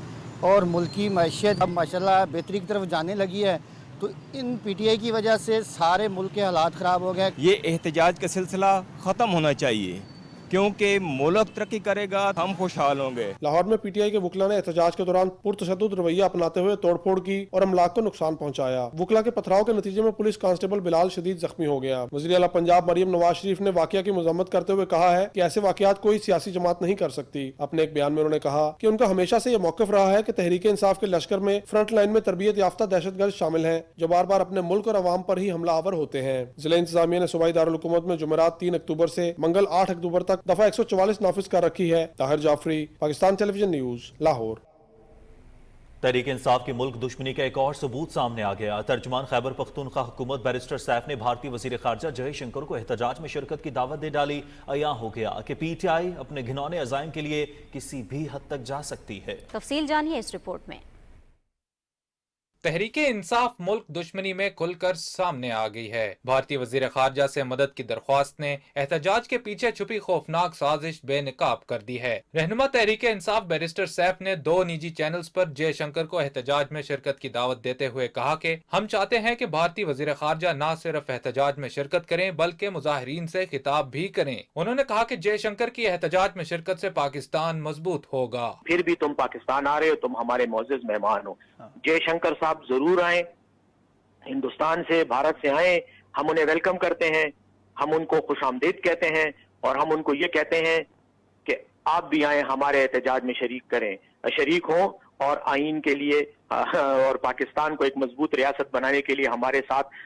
और मुल्की मैशियत अब माशाल्लाह बेहतरी की तरफ जाने लगी है। तो इन PTI की वजह से सारे मुल्क के हालात ख़राब हो गए। ये एहतजाज का सिलसिला ख़त्म होना चाहिए, क्योंकि मुल्क तरक्की करेगा हम खुशहाल होंगे। लाहौर में PTI के वकला ने एहतजाज के दौरान पुरतशद्दुद रवैया अपनाते हुए तोड़फोड़ की और अमलाक को नुकसान पहुंचाया। वकला के पथराव के नतीजे में पुलिस कांस्टेबल बिलाल शदीद जख्मी हो गया। वज़ीर आला पंजाब मरियम नवाज शरीफ ने वाक़या की मजम्मत करते हुए कहा है कि ऐसे वाक़यात कोई सियासी जमात नहीं कर सकती। अपने एक बयान में उन्होंने कहा कि उनका हमेशा से यह मौक़िफ़ रहा है कि तहरीक इंसाफ के लश्कर में फ्रंट लाइन में तरबियत याफ्ता दहशतगर्द शामिल हैं, जो बार बार अपने मुल्क और अवाम पर ही हमलावर होते हैं। जिला इंतजामिया ने सूबाई दारुल हुकूमत में जुमेरात 3 अक्टूबर से मंगल 8 अक्टूबर तक दफ़ा 144 नाफिज कर रखी है। Tahir Jafri, Pakistan television news, Lahore. तहरीक इंसाफ की मुल्क दुश्मनी का एक और सबूत सामने आ गया। तर्जुमान खैबर पख्तूनख्वा हुकूमत बैरिस्टर सैफ ने भारतीय वजीर खारजा जयशंकर को एहतजाज में शिरकत की दावत दे डाली। अयां हो गया कि PTI अपने घिनौने अज़ाइम के लिए किसी भी हद तक जा सकती है। तफसील जानिए इस रिपोर्ट में। तहरीक इंसाफ मुल्क दुश्मनी में खुलकर सामने आ गई है। भारतीय वजीर खारजा से मदद की दरख्वास्त ने एहतजाज के पीछे छुपी खौफनाक साजिश बेनकाब कर दी है। रहनुमा तहरीक इंसाफ बैरिस्टर सैफ ने 2 निजी चैनल्स पर जयशंकर को एहतजाज में शिरकत की दावत देते हुए कहा कि हम चाहते हैं कि भारतीय वजीर खारजा न सिर्फ एहतजाज में शिरकत करें बल्कि मुजाहिरीन से खिताब भी करें। उन्होंने कहा कि जयशंकर की एहतजाज में शिरकत से पाकिस्तान मजबूत होगा। फिर भी तुम पाकिस्तान आ रहे हो, तुम हमारे मोअज़्ज़िज़ मेहमान हो। जयशंकर साहब जरूर आए, हिंदुस्तान से, भारत से आए, हम उन्हें वेलकम करते हैं, हम उनको खुशामदीद कहते हैं और हम उनको ये कहते हैं कि आप भी आए, हमारे एहतजाज में शरीक हों और आइन के लिए और पाकिस्तान को एक मजबूत रियासत बनाने के लिए हमारे साथ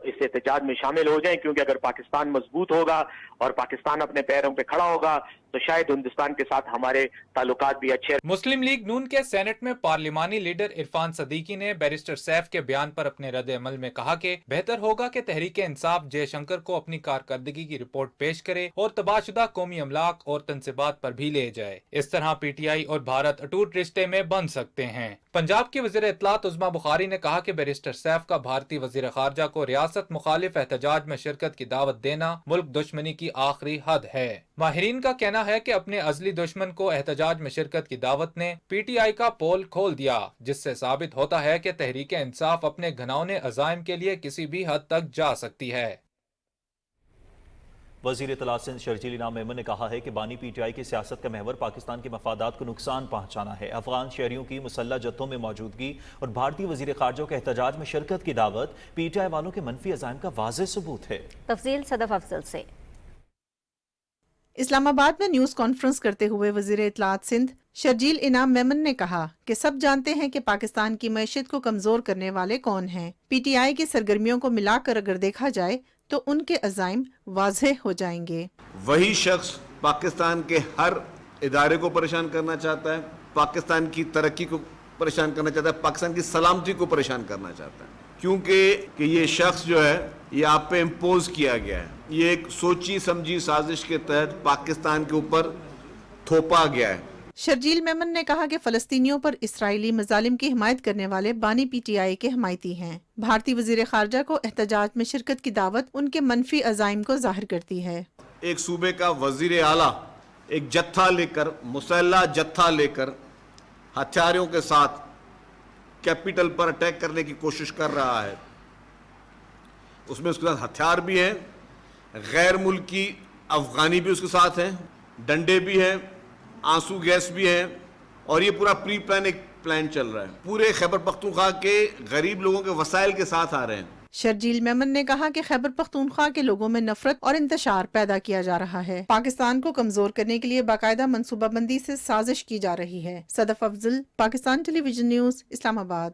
इस एहतजाज में शामिल हो जाएं, क्योंकि अगर पाकिस्तान मजबूत होगा और पाकिस्तान अपने पैरों पे खड़ा होगा तो शायद हिंदुस्तान के साथ हमारे ताल्लुकात भी अच्छे। मुस्लिम लीग नून के सेनेट में पार्लिमानी लीडर इरफान सदीकी ने बैरिस्टर सैफ के बयान पर अपने रद्द अमल में कहा कि बेहतर होगा कि तहरीक इंसाफ जयशंकर को अपनी कारकर्दगी की रिपोर्ट पेश करे और तबाहशुदा कौमी अमलाक और तनसीबात पर भी ले जाए। इस तरह PTI और भारत अटूट रिश्ते में बन सकते हैं। पंजाब के वज़ीर इत्तलात उज़्मा बुखारी ने कहा कि बैरिस्टर सैफ का भारतीय वज़ीर खारजा को रियासत मुखालिफ एहतजाज में शिरकत की दावत देना मुल्क दुश्मनी की आखिरी हद है। माहिरीन का कहना है कि अपने अजली दुश्मन को एहतजाज में शिरकत की दावत ने PTI का पोल खोल दिया, जिससे साबित होता है कि तहरीक इंसाफ अपने घिनौने अज़ाइम के लिए किसी भी हद तक जा सकती है। वज़ीर इत्तलात सिंध शर्जील इनाम मेमन ने कहा है कि बानी PTI की सियासत का महवर पाकिस्तान के मफादात को नुकसान पहुंचाना है। अफगान शहरियों की मुसल्लह जत्थों में मौजूदगी और भारतीय वज़ीर खारजा के एहतजाज में शिरकत की दावत PTI वालों के मनफी अज़ाइम का वाज़ेह सबूत है। तफसील सदफ अफजल से। इस्लामाबाद में न्यूज़ कॉन्फ्रेंस करते हुए वज़ीर इत्तलात सिंध शर्जील इनाम मेमन ने कहा कि सब जानते हैं कि पाकिस्तान की मैशियत को कमज़ोर करने वाले कौन हैं। PTI की सरगर्मियों को मिलाकर अगर देखा जाए तो उनके अज़ाइम वाज़ेह हो जाएंगे। वही शख्स पाकिस्तान के हर इदारे को परेशान करना चाहता है, पाकिस्तान की तरक्की को परेशान करना चाहता है, पाकिस्तान की सलामती को परेशान करना चाहता है, क्योंकि ये शख्स जो है ये आप पे इम्पोज किया गया है। ये एक सोची समझी साजिश के तहत पाकिस्तान के ऊपर थोपा गया है। शर्जील मेमन ने कहा कि फलस्तीनियों पर इसराइली मजालिम की हिमायत करने वाले बानी PTI के हमायती हैं। भारतीय वज़ीर खारजा को एहतजाज में शिरकत की दावत उनके मनफी अज़ाइम को जाहिर करती है। एक सूबे का वजीर आला एक जत्था लेकर, मुसल्लह जत्था लेकर हथियारों के साथ कैपिटल पर अटैक करने की कोशिश कर रहा है। उसमें उसके साथ हथियार भी हैं, गैर मुल्की अफगानी भी उसके साथ हैं, डंडे भी हैं, आंसू गैस भी है और ये पूरा प्री प्लान एक प्लान चल रहा है। पूरे खैबर पख्तूनख्वा के गरीब लोगों के वसाइल के साथ आ रहे हैं। शर्जील मेमन ने कहा कि खैबर पख्तूनख्वा के लोगों में नफरत और इंतशार पैदा किया जा रहा है। पाकिस्तान को कमजोर करने के लिए बाकायदा मनसूबाबंदी से साजिश की जा रही है। Sadaf Afzal, Pakistan television news, Islamabad.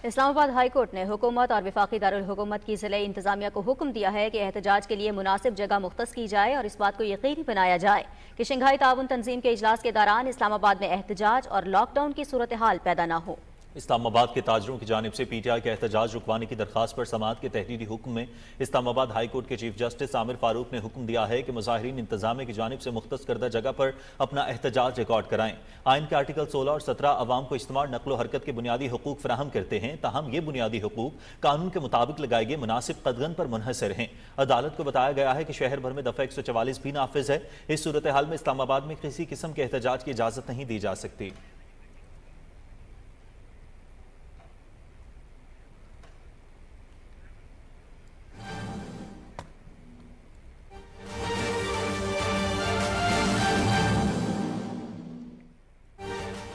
اسلام آباد ہائی کورٹ نے حکومت اور وفاقی دارالحکومت کی ضلعی انتظامیہ کو حکم دیا ہے کہ احتجاج کے لیے مناسب جگہ مختص کی جائے اور اس بات کو یقینی بنایا جائے کہ شنگھائی تعاون تنظیم کے اجلاس کے دوران اسلام آباد میں احتجاج اور لاک ڈاؤن کی صورتحال پیدا نہ ہو۔ اسلام آباد کے تاجروں کی جانب سے پی ٹی آئی کے احتجاج رکوانے کی درخواست پر سماعت کے تحریری حکم میں اسلام آباد ہائی کورٹ کے چیف جسٹس عامر فاروق نے حکم دیا ہے کہ مظاہرین انتظامیہ کی جانب سے مختص کردہ جگہ پر اپنا احتجاج ریکارڈ کرائیں۔ آئین کے آرٹیکل 16 اور 17 عوام کو اجتماع نقل و حرکت کے بنیادی حقوق فراہم کرتے ہیں، تاہم یہ بنیادی حقوق قانون کے مطابق لگائے گئے مناسب قدغن پر منحصر ہیں۔ عدالت کو بتایا گیا ہے کہ شہر بھر میں دفعہ 144 بھی نافذ ہے۔ اس صورتحال میں اسلام آباد میں کسی قسم کے احتجاج کی اجازت نہیں دی جا سکتی۔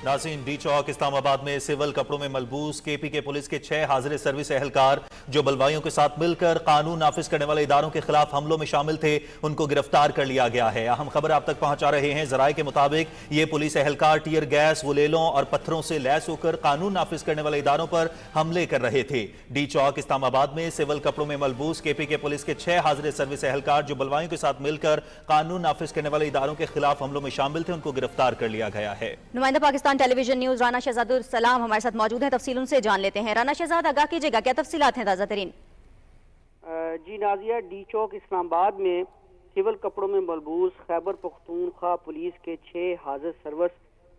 ناظرین، ڈی چوک اسلام آباد میں سول کپڑوں میں ملبوس کے پی کے پولیس کے 6 حاضر سروس اہلکار جو بلوائیوں کے ساتھ مل کر قانون نافذ کرنے والے اداروں کے خلاف حملوں میں شامل تھے، ان کو گرفتار کر لیا گیا ہے۔ اہم خبر آپ تک پہنچا رہے ہیں۔ ذرائع کے مطابق یہ پولیس اہلکار ٹیئر گیس، گلیلوں اور پتھروں سے لیس ہو کر قانون نافذ کرنے والے اداروں پر حملے کر رہے تھے۔ ڈی چوک اسلام آباد میں سول کپڑوں میں ملبوس کے پی کے پولیس کے 6 حاضر سروس اہلکار جو بلوائیوں کے ساتھ مل کر قانون نافذ کرنے والے اداروں کے خلاف حملوں میں شامل تھے، ان کو گرفتار کر لیا گیا ہے۔ نمائندہ پاکستان ٹیلی ویژن نیوز رانا شہزاد السلام ہمارے ساتھ موجود ہیں، تفصیل ان سے جان لیتے ہیں۔ رانا شہزاد، آگاہ کیجیے گا، کیا تفصیلات ہیں تازہ ترین؟ جی نازیہ، ڈی چوک اسلام آباد میں سول کپڑوں میں ملبوس خیبر پختونخوا پولیس کے 6 حاضر سروس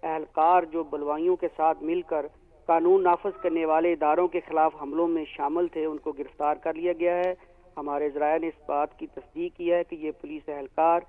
اہلکار جو بلوائیوں کے ساتھ مل کر قانون نافذ کرنے والے اداروں کے خلاف حملوں میں شامل تھے، ان کو گرفتار کر لیا گیا ہے۔ ہمارے ذرائع نے اس بات کی تصدیق کی ہے کہ یہ پولیس اہلکار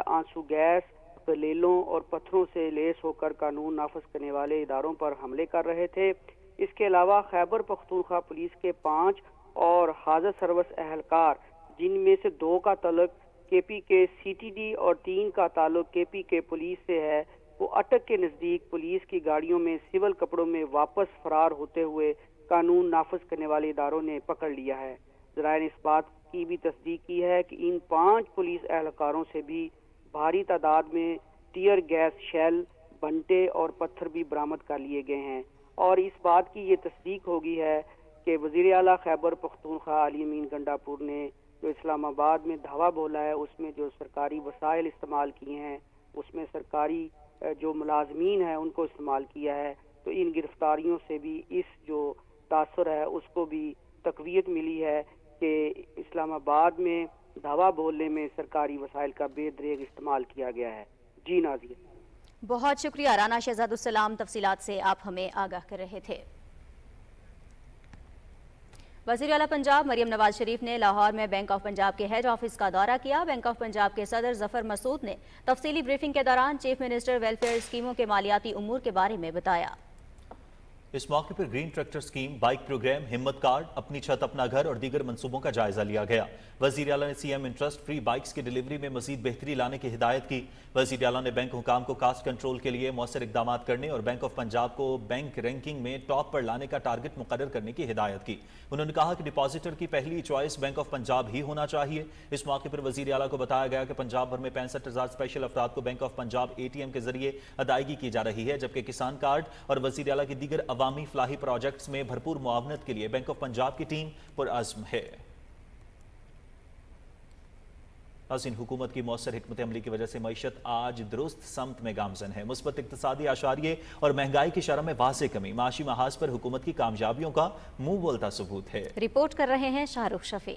آنسو گیس، گلیلوں اور پتھروں سے لیس ہو کر قانون نافذ کرنے والے اداروں پر حملے کر رہے تھے۔ اس کے علاوہ خیبر پختونخوا پولیس کے 5 اور حاضر سروس اہلکار، جن میں سے 2 کا تعلق کے پی کے سی ٹی ڈی اور 3 کا تعلق کے پی کے پولیس سے ہے، وہ اٹک کے نزدیک پولیس کی گاڑیوں میں سول کپڑوں میں واپس فرار ہوتے ہوئے قانون نافذ کرنے والے اداروں نے پکڑ لیا ہے۔ ذرائع نے اس بات کی بھی تصدیق کی ہے کہ ان 5 پولیس اہلکاروں سے بھی بھاری تعداد میں ٹیئر گیس شیل، بنٹے اور پتھر بھی برآمد کر لیے گئے ہیں، اور اس بات کی یہ تصدیق ہو گئی ہے کہ وزیر اعلیٰ خیبر پختونخوا علی امین گنڈاپور نے جو اسلام آباد میں دھاوا بولا ہے، اس میں جو سرکاری وسائل استعمال کیے ہیں، اس میں سرکاری جو ملازمین ہیں ان کو استعمال کیا ہے، تو ان گرفتاریوں سے بھی اس جو تاثر ہے اس کو بھی تقویت ملی ہے کہ اسلام آباد میں دھاوا بولنے میں سرکاری وسائل کا بے دریغ استعمال کیا گیا ہے۔ جی نازیہ، بہت شکریہ رانا شہزاد السلام، تفصیلات سے آپ ہمیں آگاہ کر رہے تھے۔ وزیر اعلیٰ پنجاب مریم نواز شریف نے لاہور میں بینک آف پنجاب کے ہیڈ آفس کا دورہ کیا۔ بینک آف پنجاب کے صدر ظفر مسعود نے تفصیلی بریفنگ کے دوران چیف منسٹر ویلفیئر اسکیموں کے مالیاتی امور کے بارے میں بتایا۔ اس موقع پر green tractor scheme, bike programme, Himmat card, اپنی چھت اپنا گھر اور دیگر منصوبوں کا جائزہ لیا گیا۔ وزیر اعلیٰ نے C M interest free bikes کی ڈیلیوری میں مزید بہتری لانے کی ہدایت کی۔ وزیر اعلیٰ نے بینک حکام کو کاسٹ کنٹرول کے لیے مؤثر اقدامات کرنے اور بینک آف پنجاب کو بینک رینکنگ میں ٹاپ پر لانے کا ٹارگٹ مقرر کرنے کی ہدایت کی۔ انہوں نے کہا کہ ڈپازیٹر کی پہلی چوائس بینک آف پنجاب ہی ہونا چاہیے۔ اس موقع پر وزیر اعلیٰ کو بتایا گیا کہ پنجاب بھر میں 65,000 اسپیشل افراد کو bank of Punjab A T M کے ذریعے ادائیگی کی جا رہی ہے، جبکہ کسان کارڈ اور وزیر اعلیٰ کی دیگر عوامی فلاحی پروجیکٹس میں بھرپور معاونت کے لیے بینک آف پنجاب کی ٹیم پرعزم ہے۔ ناظرین، حکومت کی مؤثر حکمت عملی کی وجہ سے معیشت آج درست سمت میں گامزن ہے۔ مثبت اقتصادی اعشاریے اور مہنگائی کی شرح میں واضح کمی معاشی محاذ پر حکومت کی کامیابیوں کا منہ بولتا ثبوت ہے۔ رپورٹ کر رہے ہیں شاہ رخ شفیع۔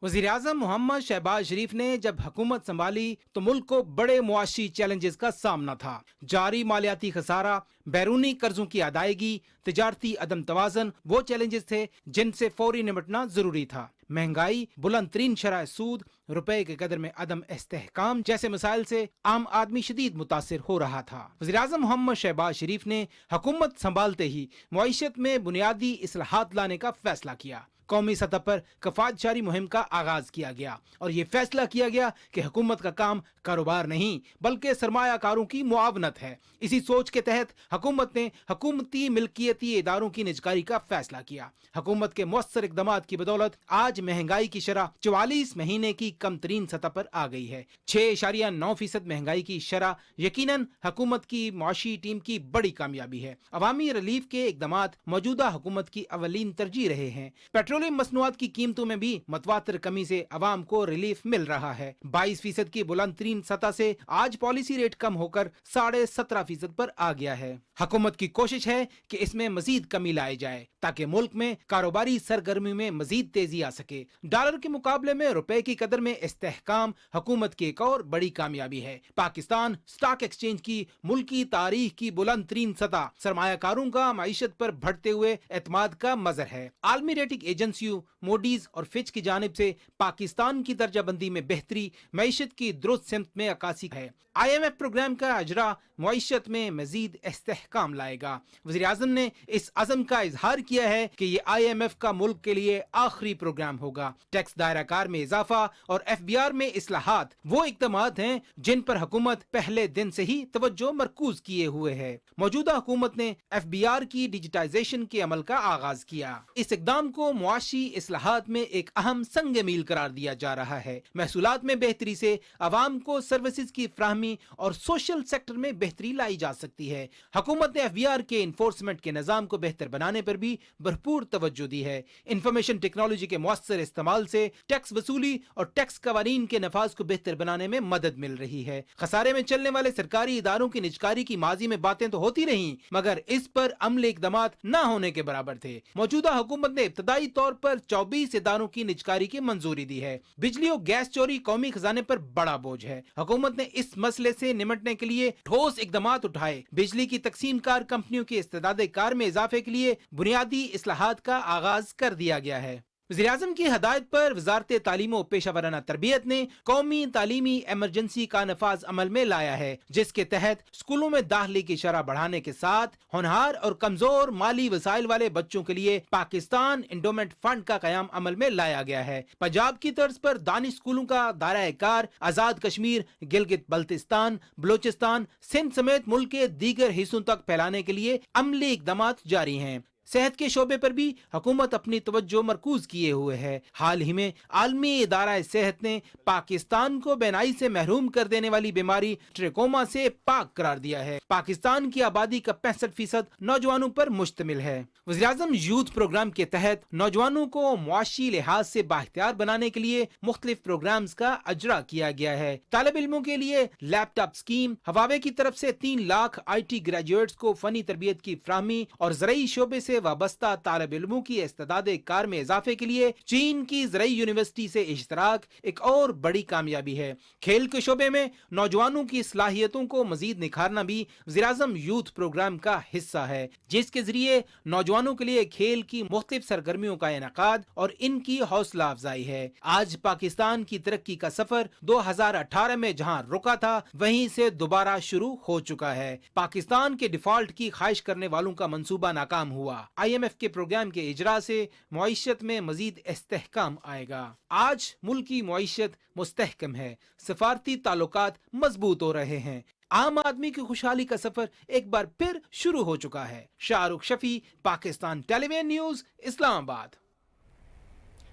وزیراعظم محمد شہباز شریف نے جب حکومت سنبھالی تو ملک کو بڑے معاشی چیلنجز کا سامنا تھا۔ جاری مالیاتی خسارہ، بیرونی قرضوں کی ادائیگی، تجارتی عدم توازن وہ چیلنجز تھے جن سے فوری نمٹنا ضروری تھا۔ مہنگائی، بلند ترین شرح سود، روپے کے قدر میں عدم استحکام جیسے مسائل سے عام آدمی شدید متاثر ہو رہا تھا۔ وزیراعظم محمد شہباز شریف نے حکومت سنبھالتے ہی معیشت میں بنیادی اصلاحات لانے کا فیصلہ کیا۔ कौमी सतह पर कफायत जारी मुहिम का आगाज किया गया और ये फैसला किया गया कि हुकूमत का काम कारोबार नहीं बल्कि सरमायाकारों की मुआवनत है। इसी सोच के तहत हुकूमत ने हुकूमती मिल्कियती इदारों की निजकारी का फैसला किया। हुकूमत के मौसर इक़दाम की बदौलत आज महंगाई की शरह 44 महीने की कम तरीन सतह पर आ गई है। 6.9% महंगाई की शरह यकीनन हुकूमत की मुआशी टीम की बड़ी कामयाबी है। अवामी रिलीफ के इक़दाम मौजूदा हुकूमत की अवलीन तरजीह रहे हैं। पेट्रोलियम मसनूआत की कीमतों में भी मतवातर कमी से अवाम को रिलीफ मिल रहा है। 22% की बुलंद तरीन सतह से आज पॉलिसी रेट कम होकर 17.5% पर आ गया है। हुकूमत की कोशिश है कि इसमें मजीद कमी लाई जाए ताकि मुल्क में कारोबारी सरगर्मी में मजीद तेजी आ सके। डॉलर के मुकाबले में रुपए की कदर में इस्तेहकाम हुकूमत की एक और बड़ी कामयाबी है। पाकिस्तान स्टॉक एक्सचेंज की मुल्की तारीख की बुलंद तरीन सतह सरमायाकारों का मईशत पर बढ़ते हुए एतमाद का मजर है। आलमी रेटिंग एजेंसियों मोडीज और फिच की जानिब से पाकिस्तान की दर्जाबंदी में बेहतरी मईशत की दुरुस्त सिमत में अक्कासी है। IMF प्रोग्राम का अजरा मईशत में मजीद इस्तेहकाम लाएगा। वज़ीर-ए-आज़म ने इस अज़म का इजहार किया है कि ये IMF का मुल्क के लिए आखिरी प्रोग्राम होगा। टैक्स दायराकार में इजाफा और FBR में इस्लाहात वो इक़दामात हैं जिन पर हुकूमत पहले दिन से ही तवज्जो मरकूज किए हुए है। मौजूदा हुकूमत ने FBR की डिजिटाइजेशन के अमल का आगाज किया। इस इक़दाम को मुआशी इस्लाहात में एक अहम संग मील करार दिया जा रहा है। महसूलात में बेहतरी से अवाम को सर्विसेज की फ्राहमी और सोशल सेक्टर में बेहतरी लाई जा सकती है। हुकूमत ने FBR के इन्फोर्समेंट के निजाम को बेहतर बनाने पर भी भरपूर तवज्जो दी है। इंफॉर्मेशन टेक्नोलॉजी के मौसर इस्तेमाल से टैक्स वसूली और टैक्स कवानीन के नफाज को बेहतर बनाने में मदद मिल रही है। खसारे में चलने वाले सरकारी इदारों की निजकारी की माजी में बातें तो होती रही मगर इस पर अमले इक़दाम न होने के बराबर थे। मौजूदा हुकूमत ने इब्तदाई तौर पर 24 इदारों की निजकारी की मंजूरी दी है। बिजली और गैस चोरी कौमी खजाने पर बड़ा बोझ है। हुकूमत ने इस मसले से निमटने के लिए ठोस इक़दाम उठाए। बिजली की तकसीम कार कंपनियों की इस्तेदादे कार में इजाफे के लिए बुनियादी इस्लाहात का आगाज कर दिया गया है। वज़ीर-ए-आज़म की हदायत पर वज़ारत तालीम और पेशा वराना तरबियत ने कौमी तालीमी एमरजेंसी का नफाज अमल में लाया है, जिसके तहत स्कूलों में दाखिले की शरह बढ़ाने के साथ होनहार और कमजोर माली वसाइल वाले बच्चों के लिए पाकिस्तान इंडोमेंट फंड का कयाम अमल में लाया गया है। पंजाब की तर्ज पर दानिश स्कूलों का दायरा कार आजाद कश्मीर, गिलगित बल्तिस्तान, बलोचिस्तान, सिंध समेत मुल्क के दीगर हिस्सों तक फैलाने के लिए अमली इक़दाम जारी हैं। सेहत के शोबे पर भी हुकूमत अपनी तवज्जो मरकूज किए हुए है। हाल ही में आलमी इदारा सेहत ने पाकिस्तान को बेनाई से महरूम कर देने वाली बीमारी ट्रेकोमा से पाक करार दिया है। पाकिस्तान की आबादी का 65% नौजवानों पर मुश्तमिल है। वज़ीर-ए-आज़म यूथ प्रोग्राम के तहत नौजवानों को मुआशी लिहाज से बाख्तियार बनाने के लिए मुख्तलिफ प्रोग्राम्स का अजरा किया गया है। तालिब इल्मों के लिए लैपटॉप स्कीम, हवावे की तरफ से 3 लाख IT ग्रेजुएट्स को फनी तरबियत की फ्राहमी और ज़रई शोबे से वाबस्ता तालिब इल्मों की इस्तेदादे कार में इजाफे के लिए चीन की ज़रई यूनिवर्सिटी से इश्तराक एक और बड़ी कामयाबी है। खेल के शोबे में नौजवानों की सलाहियतों को मजीद निखारना भी वज़ीर-ए-आज़म यूथ प्रोग्राम का हिस्सा है, जिसके जरिए नौजवानों के लिए खेल की मुख्तलिफ सरगर्मियों का इनेकाद और इनकी हौसला अफजाई है। आज पाकिस्तान की तरक्की का सफर 2018 में जहां रुका था वहीं से दोबारा शुरू हो चुका है। पाकिस्तान के डिफॉल्ट की ख्वाहिश करने वालों का मंसूबा नाकाम हुआ। IMF के प्रोग्राम के इजरा से मुईशत में मजीद इस्तेहकाम आएगा। आज मुल्क की मुईशत मुस्तहकम है, सफारती ताल्लुकात मजबूत हो रहे हैं। आम आदमी की खुशहाली का सफर एक बार फिर शुरू हो चुका है। Shahrukh Shafi, Pakistan television news, Islamabad.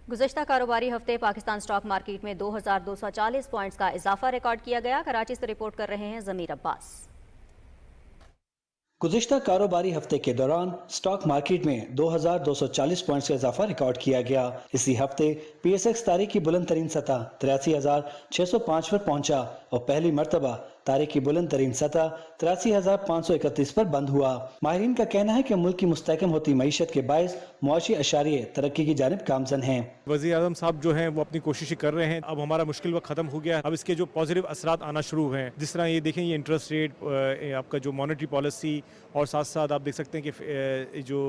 गुज़श्ता कारोबारी हफ्ते पाकिस्तान स्टॉक मार्केट में 2240 पॉइंट्स का इजाफा रिकॉर्ड किया गया। कराची से रिपोर्ट कर रहे हैं ज़मीर अब्बास। गुज़श्ता कारोबारी हफ्ते के दौरान स्टॉक मार्केट में 2240 पॉइंट्स का इजाफा रिकॉर्ड किया गया। इसी हफ्ते PSX तारीख की बुलंद तरीन सतह 83,605 पर पहुंचा और पहली मरतबा तारीख की बुलंद तरीन सतह 83,531 पर बंद हुआ। माहिरीन का कहना है कि मुल्क की मुस्तहकम होती मईशत के बायस मुआशी अशारिये तरक्की की जानिब गामजन हैं। वज़ीर-ए-आज़म साहब जो हैं वो अपनी कोशिशें कर रहे हैं। अब हमारा मुश्किल वक्त खत्म हो गया है। अब इसके जो पॉजिटिव असरात आना शुरू हुए हैं, जिस तरह ये देखें, ये इंटरेस्ट रेट, आपका जो मॉनेटरी पॉलिसी, और साथ साथ आप देख सकते हैं कि जो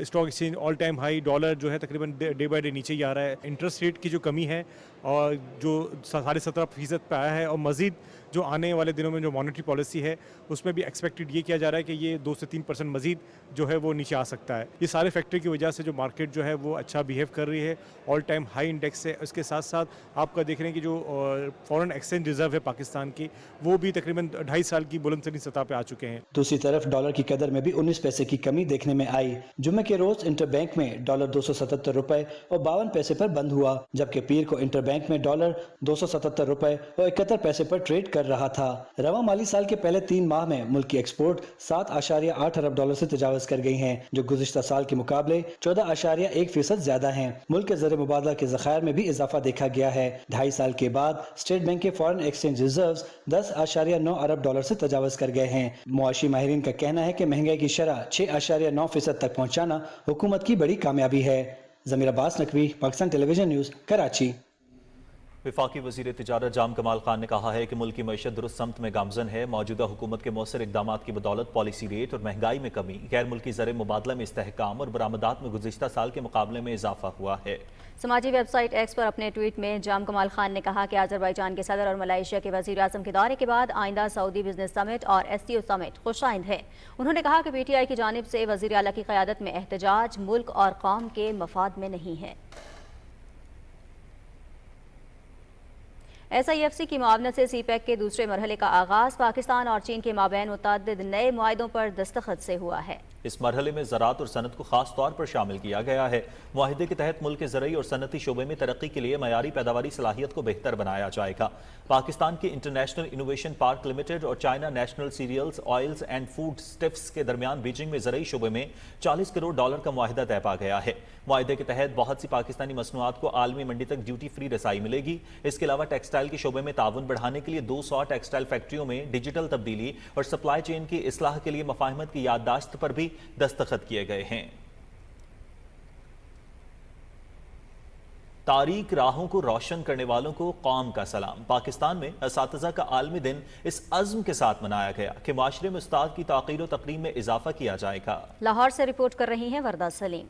stock exchange all time high, dollar जो है तकरीबन डे बाई डे नीचे ही आ रहा है। इंटरेस्ट रेट की जो कमी है और जो 17.5% पे आया है, और मज़ीद जो आने वाले दिनों में जो मॉनेटरी पॉलिसी है उसमें भी एक्सपेक्टेड ये किया जा रहा है कि ये 2 से 3% मज़ीद जो है वो नीचे आ सकता है। ये सारे फैक्टर की वजह से जो मार्केट जो है वो अच्छा बिहेव कर रही है, ऑल टाइम हाई इंडेक्स है। इसके साथ साथ आपका देख रहे हैं कि जो फॉरेन एक्सचेंज रिजर्व है पाकिस्तान की, वो भी तकरीबन 2.5 साल की बुलंदतरीन सतह पे आ चुके हैं। दूसरी तरफ डॉलर की कदर में भी 19 पैसे की कमी देखने में आई। जुम्मे के रोज इंटरबैंक में डॉलर 277 रुपए और 52 पैसे पर बंद हुआ, जबकि पीर को इंटरबैंक में डॉलर 277 रुपए और 71 पैसे पर ट्रेड कर रहा था। रवा माली साल के पहले 3 माह में मुल्क की एक्सपोर्ट 7.8 अरब डॉलर से तजावज कर गई हैं, जो गुज़िश्ता साल के मुकाबले 14.1% ज्यादा हैं। मुल्क के ज़र मुबादला के ज़खायर में भी इजाफा देखा गया है। 2.5 साल के बाद स्टेट बैंक के फॉरेन एक्सचेंज रिजर्व्स 10.9 अरब डॉलर से तजावज कर गए हैं। मुआशी माहिरीन का कहना है कि महंगाई की शरह 6.9% तक पहुँचाना हुकूमत की बड़ी कामयाबी है। ज़मीर अब्बास नकवी, पाकिस्तान टेलीविजन न्यूज़, कराची। वफाकी वज़ीर तिजारत जाम कमाल खान ने कहा है कि मुल्क की मईशत दुरुस्त समत में गामजन है। मौजूदा हुकूमत के मौसर इकदाम की बदौलत पॉलिसी रेट और महंगाई में कमी, गैर मुल्की ज़र मुबादला में इस्तेहकाम और बरामदात में गुज़िश्ता साल के मुकाबले में इजाफा हुआ है। समाजी वेबसाइट एक्स पर अपने ट्वीट में जाम कमाल खान ने कहा कि अज़रबैजान के सदर और मलेशिया के वज़ीर आज़म के दौरे के बाद आइंदा सऊदी बिजनेस समिट और SCO समिट खुशाइंद है। उन्होंने कहा कि PTI की जानिब से वज़ीर आला की क़यादत में एहतजाज मुल्क और कौम के मफाद में नहीं है। SIFC की मुआवनत से CPEC के दूसरे मरहले का आगाज पाकिस्तान और चीन के माबैन मुतअद्दिद नए मुआहिदों पर दस्तखत से हुआ है। इस मरहले में ज़राअत और सनत को खास तौर पर शामिल किया गया है। मुआहिदे के तहत मुल्क के ज़रई और सनती शोबे में तरक्की के लिए मयारी पैदावारी सलाहियत को बेहतर बनाया जाएगा। पाकिस्तान के इंटरनेशनल इनोवेशन पार्क लिमिटेड और China national cereals, oils and food stuffs के दरमियान बीजिंग में ज़रई शोबे में $40 करोड़ का मुआहिदा तय पा गया है। मुआहिदे के तहत बहुत सी पाकिस्तानी मसनूआत को आलमी मंडी तक ड्यूटी फ्री रसाई मिलेगी। इसके अलावा टेक्सटाइल के शोबे में ताउन बढ़ाने के लिए 200 टेक्सटाइल फैक्ट्रियों में डिजिटल तब्दीली और सप्लाई चेन की इस्लाह के लिए मफाहमत की याददाश्त पर भी दस्तखत किए गए हैं। तारीक राहों को रोशन करने वालों को कौम का सलाम। पाकिस्तान में असातिज़ा का आलमी दिन इस अज़्म के साथ मनाया गया कि माशरे में उस्ताद की ताक़ीर और तक़रीम में इजाफा किया जाएगा। लाहौर से रिपोर्ट कर रही हैं वरदा सलीम।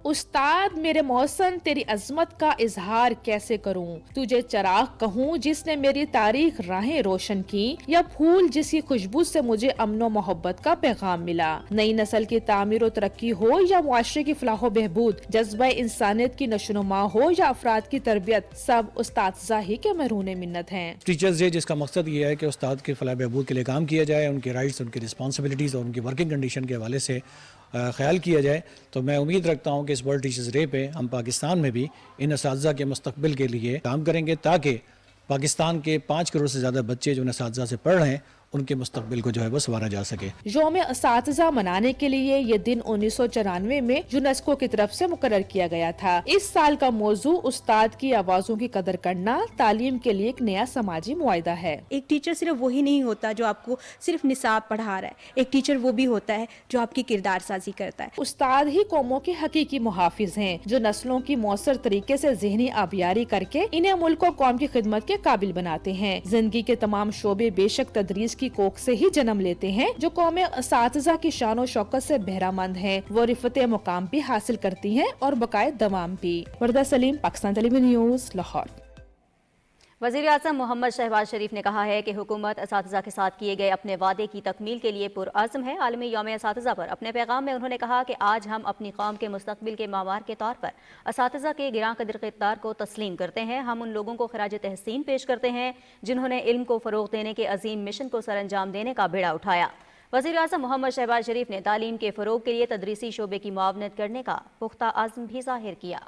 उस्ताद मेरे मौसन तेरी अजमत का इजहार कैसे करूं, तुझे चराग कहूं जिसने मेरी तारीख राहें रोशन की, या फूल जिसकी खुशबू से मुझे अमनो मोहब्बत का पैगाम मिला। नई नस्ल की तामीर और तरक्की हो या मुआशरे की फलाह बहबूद, जज्बा इंसानियत की नशोनुमा हो या अफराद की तरबियत, सब उस्ताद ही के महरूने मिन्नत हैं। टीचर्स डे जिसका मकसद ये है कि उस्ताद की फलाह बहबूद के लिए काम किया जाए, उनके राइट्स, उनकी रिस्पॉन्सिबिलिटीज़ और उनकी वर्किंग कंडीशन के हवाले से ख्याल किया जाए। तो मैं उम्मीद रखता हूँ कि इस वर्ल्ड टीचर्स डे पे हम पाकिस्तान में भी इन असातिज़ा के मुस्तकबिल के लिए काम करेंगे, ताकि पाकिस्तान के 5 करोड़ से ज़्यादा बच्चे जो असातिज़ा से पढ़ रहे हैं उनके मुस्तकबिल को जो है वो संवारा जा सके। यौम असातिज़ा मनाने के लिए ये दिन 1994 में यूनेस्को की तरफ से मुकर्रर किया गया था। इस साल का मौजू उस्ताद की आवाज़ों की कदर करना, तालीम के लिए एक नया समाजी मुआहिदा है। एक टीचर सिर्फ वही नहीं होता जो आपको सिर्फ निसाब पढ़ा रहा है, एक टीचर वो भी होता है जो आपकी किरदार साजी करता है। उस्ताद ही कौमों के हकीकी मुहाफिज हैं, जो नस्लों की मौसर तरीके से ज़हनी आबियारी करके इन्हें मुल्क और कौम की खिदमत के काबिल बनाते हैं। जिंदगी के तमाम शोबे बेशक तदरीस की कोख से ही जन्म लेते हैं, जो कौम असातिज़ा की शान और शौकत से बहरामंद हैं, वो रिफत मुकाम भी हासिल करती हैं और बकाए दवाम भी। वरदा सलीम, पाकिस्तान टेलीविजन न्यूज़, लाहौर। वज़ीर आज़म मोहम्मद शहबाज शरीफ ने कहा है कि हुकूमत असातिज़ा के साथ किए गए अपने वादे की तकमील के लिए पुरअज़्म है। आलमी यौम असातिज़ा पर अपने पैगाम में उन्होंने कहा कि आज हम अपनी कौम के मुस्तकबिल के मामार के तौर पर असातिज़ा के गिरां कदर किरदार को तस्लीम करते हैं। हम उन लोगों को खराज तहसीन पेश करते हैं जिन्होंने इल्म को फ़रोग़ देने के अजीम मिशन को सरअंजाम देने का बेड़ा उठाया। वज़ीर आज़म मोहम्मद शहबाज शरीफ ने तालीम के फ़रोग़ के लिए तदरीसी शोबे की मुआवनत करने का पुख्ता आज़म भी ज़ाहिर किया।